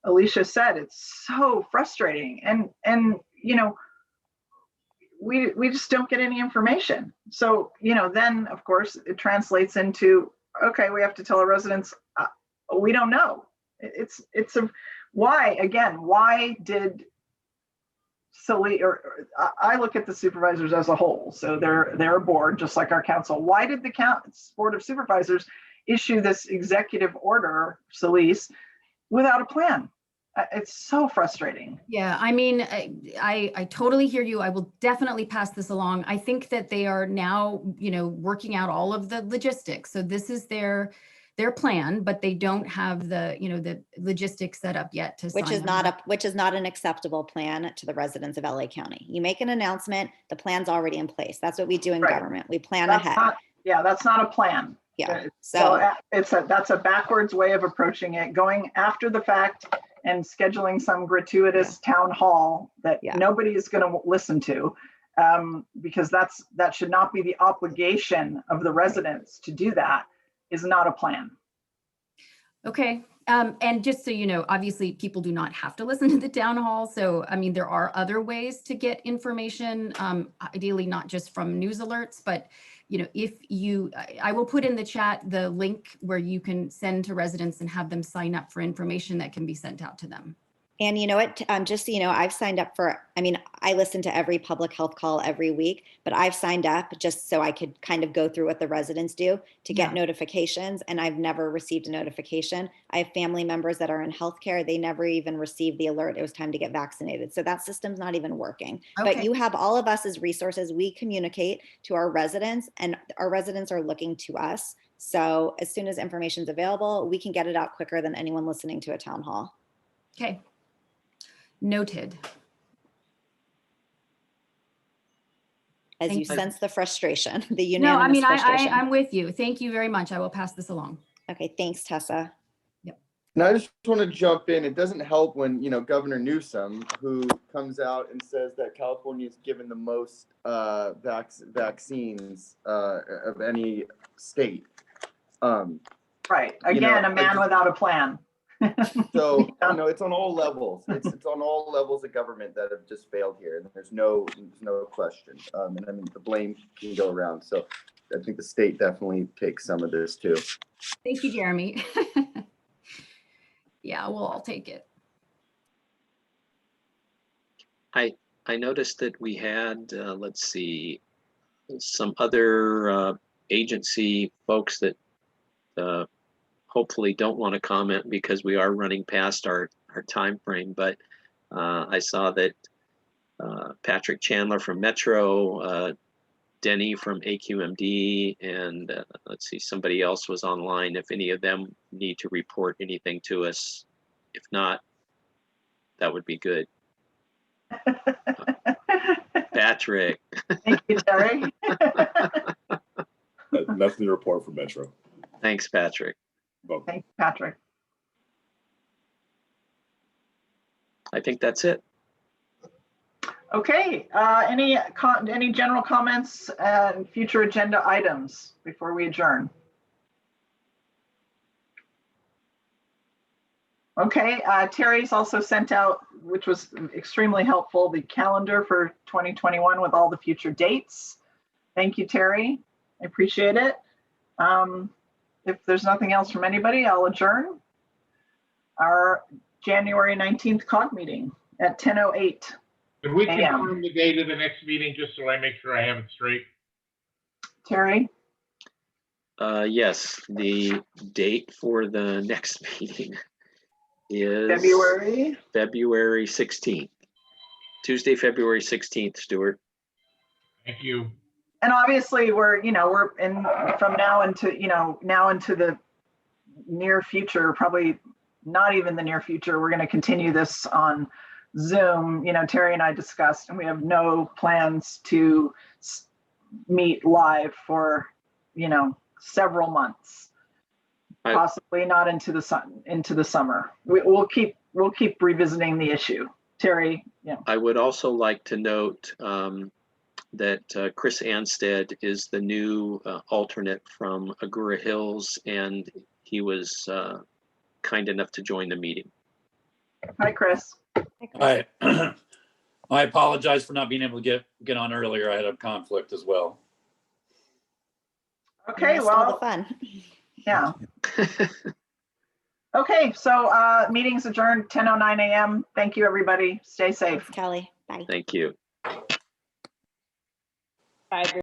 Alicia said. It's so frustrating. And you know, we just don't get any information. So, you know, then of course it translates into, okay, we have to tell our residents, we don't know. Why did Solis, or I look at the supervisors as a whole. So they're a board, just like our council. Why did the Board of Supervisors issue this executive order, Solis, without a plan? It's so frustrating. Yeah, I mean, I totally hear you. I will definitely pass this along. I think that they are now, you know, working out all of the logistics. So this is their plan, but they don't have the, you know, the logistics set up yet to which is not an acceptable plan to the residents of LA County. You make an announcement, the plan's already in place. That's what we do in government. We plan ahead. That's not a plan. Yeah. That's a backwards way of approaching it, going after the fact and scheduling some gratuitous town hall that nobody is going to listen to, because that should not be the obligation of the residents to do that. Is not a plan. Okay. And just so you know, obviously people do not have to listen to the town hall. So, I mean, there are other ways to get information, ideally not just from news alerts, but, you know, I will put in the chat the link where you can send to residents and have them sign up for information that can be sent out to them. And you know what, just so you know, I've signed up for, I mean, I listen to every public health call every week, but I've signed up just so I could kind of go through what the residents do to get notifications. And I've never received a notification. I have family members that are in healthcare. They never even received the alert. It was time to get vaccinated. So that system's not even working. Okay. But you have all of us as resources. We communicate to our residents, and our residents are looking to us. So as soon as information is available, we can get it out quicker than anyone listening to a town hall. Okay. Noted. As you sense the frustration, the unanimous No, I mean, frustration. I'm with you. Thank you very much. I will pass this along. Okay, thanks, Tessa. Yep. And I just want to jump in. It doesn't help when, you know, Governor Newsom, who comes out and says that California is given the most vaccines of any state. Right. Again, a man without a plan. So, you know, it's on all levels. It's on all levels of government that have just failed here. And there's no question. And I mean, the blame can go around. So I think the state definitely takes some of this too. Thank you, Jeremy. Yeah, we'll all take it. I noticed that we had, let's see, some other agency folks that hopefully don't want to comment because we are running past our time frame. But I saw that Patrick Chandler from Metro Denis from AQMD, and let's see, somebody else was online. If any of them need to report anything to us, if not, that would be good. Patrick. Thank you, Terry. Nothing to report from Metro. Thanks, Patrick. Thanks, Patrick. I think that's it. Okay, any general comments and future agenda items before we adjourn? Okay, Terry's also sent out, which was extremely helpful, the calendar for 2021 with all the future dates. Thank you, Terry. I appreciate it. If there's nothing else from anybody, I'll adjourn our January 19th COG meeting at 10:08. Can we AM. confirm the date of the next meeting, just so I make sure I have it straight? Terry? Yes, the date for the next meeting is February 16th. Tuesday, February 16th, Stuart. Thank you. And obviously we're in from now into the near future, probably not even the near future. We're going to continue this on Zoom. Terry and I discussed, and we have no plans to meet live for, several months, possibly not into the summer. We'll keep revisiting the issue. Terry, yeah. I would also like to note that Chris Anstead is the new alternate from Agoura Hills, and he was kind enough to join the meeting. Hi, Chris. I apologize for not being able to get on earlier. I had a conflict as well. Okay, All well, the fun. yeah. Okay, so meeting's adjourned 10:09 a.m. Thank you, everybody. Stay safe. Thanks, Kelly. Bye. Thank you. Bye.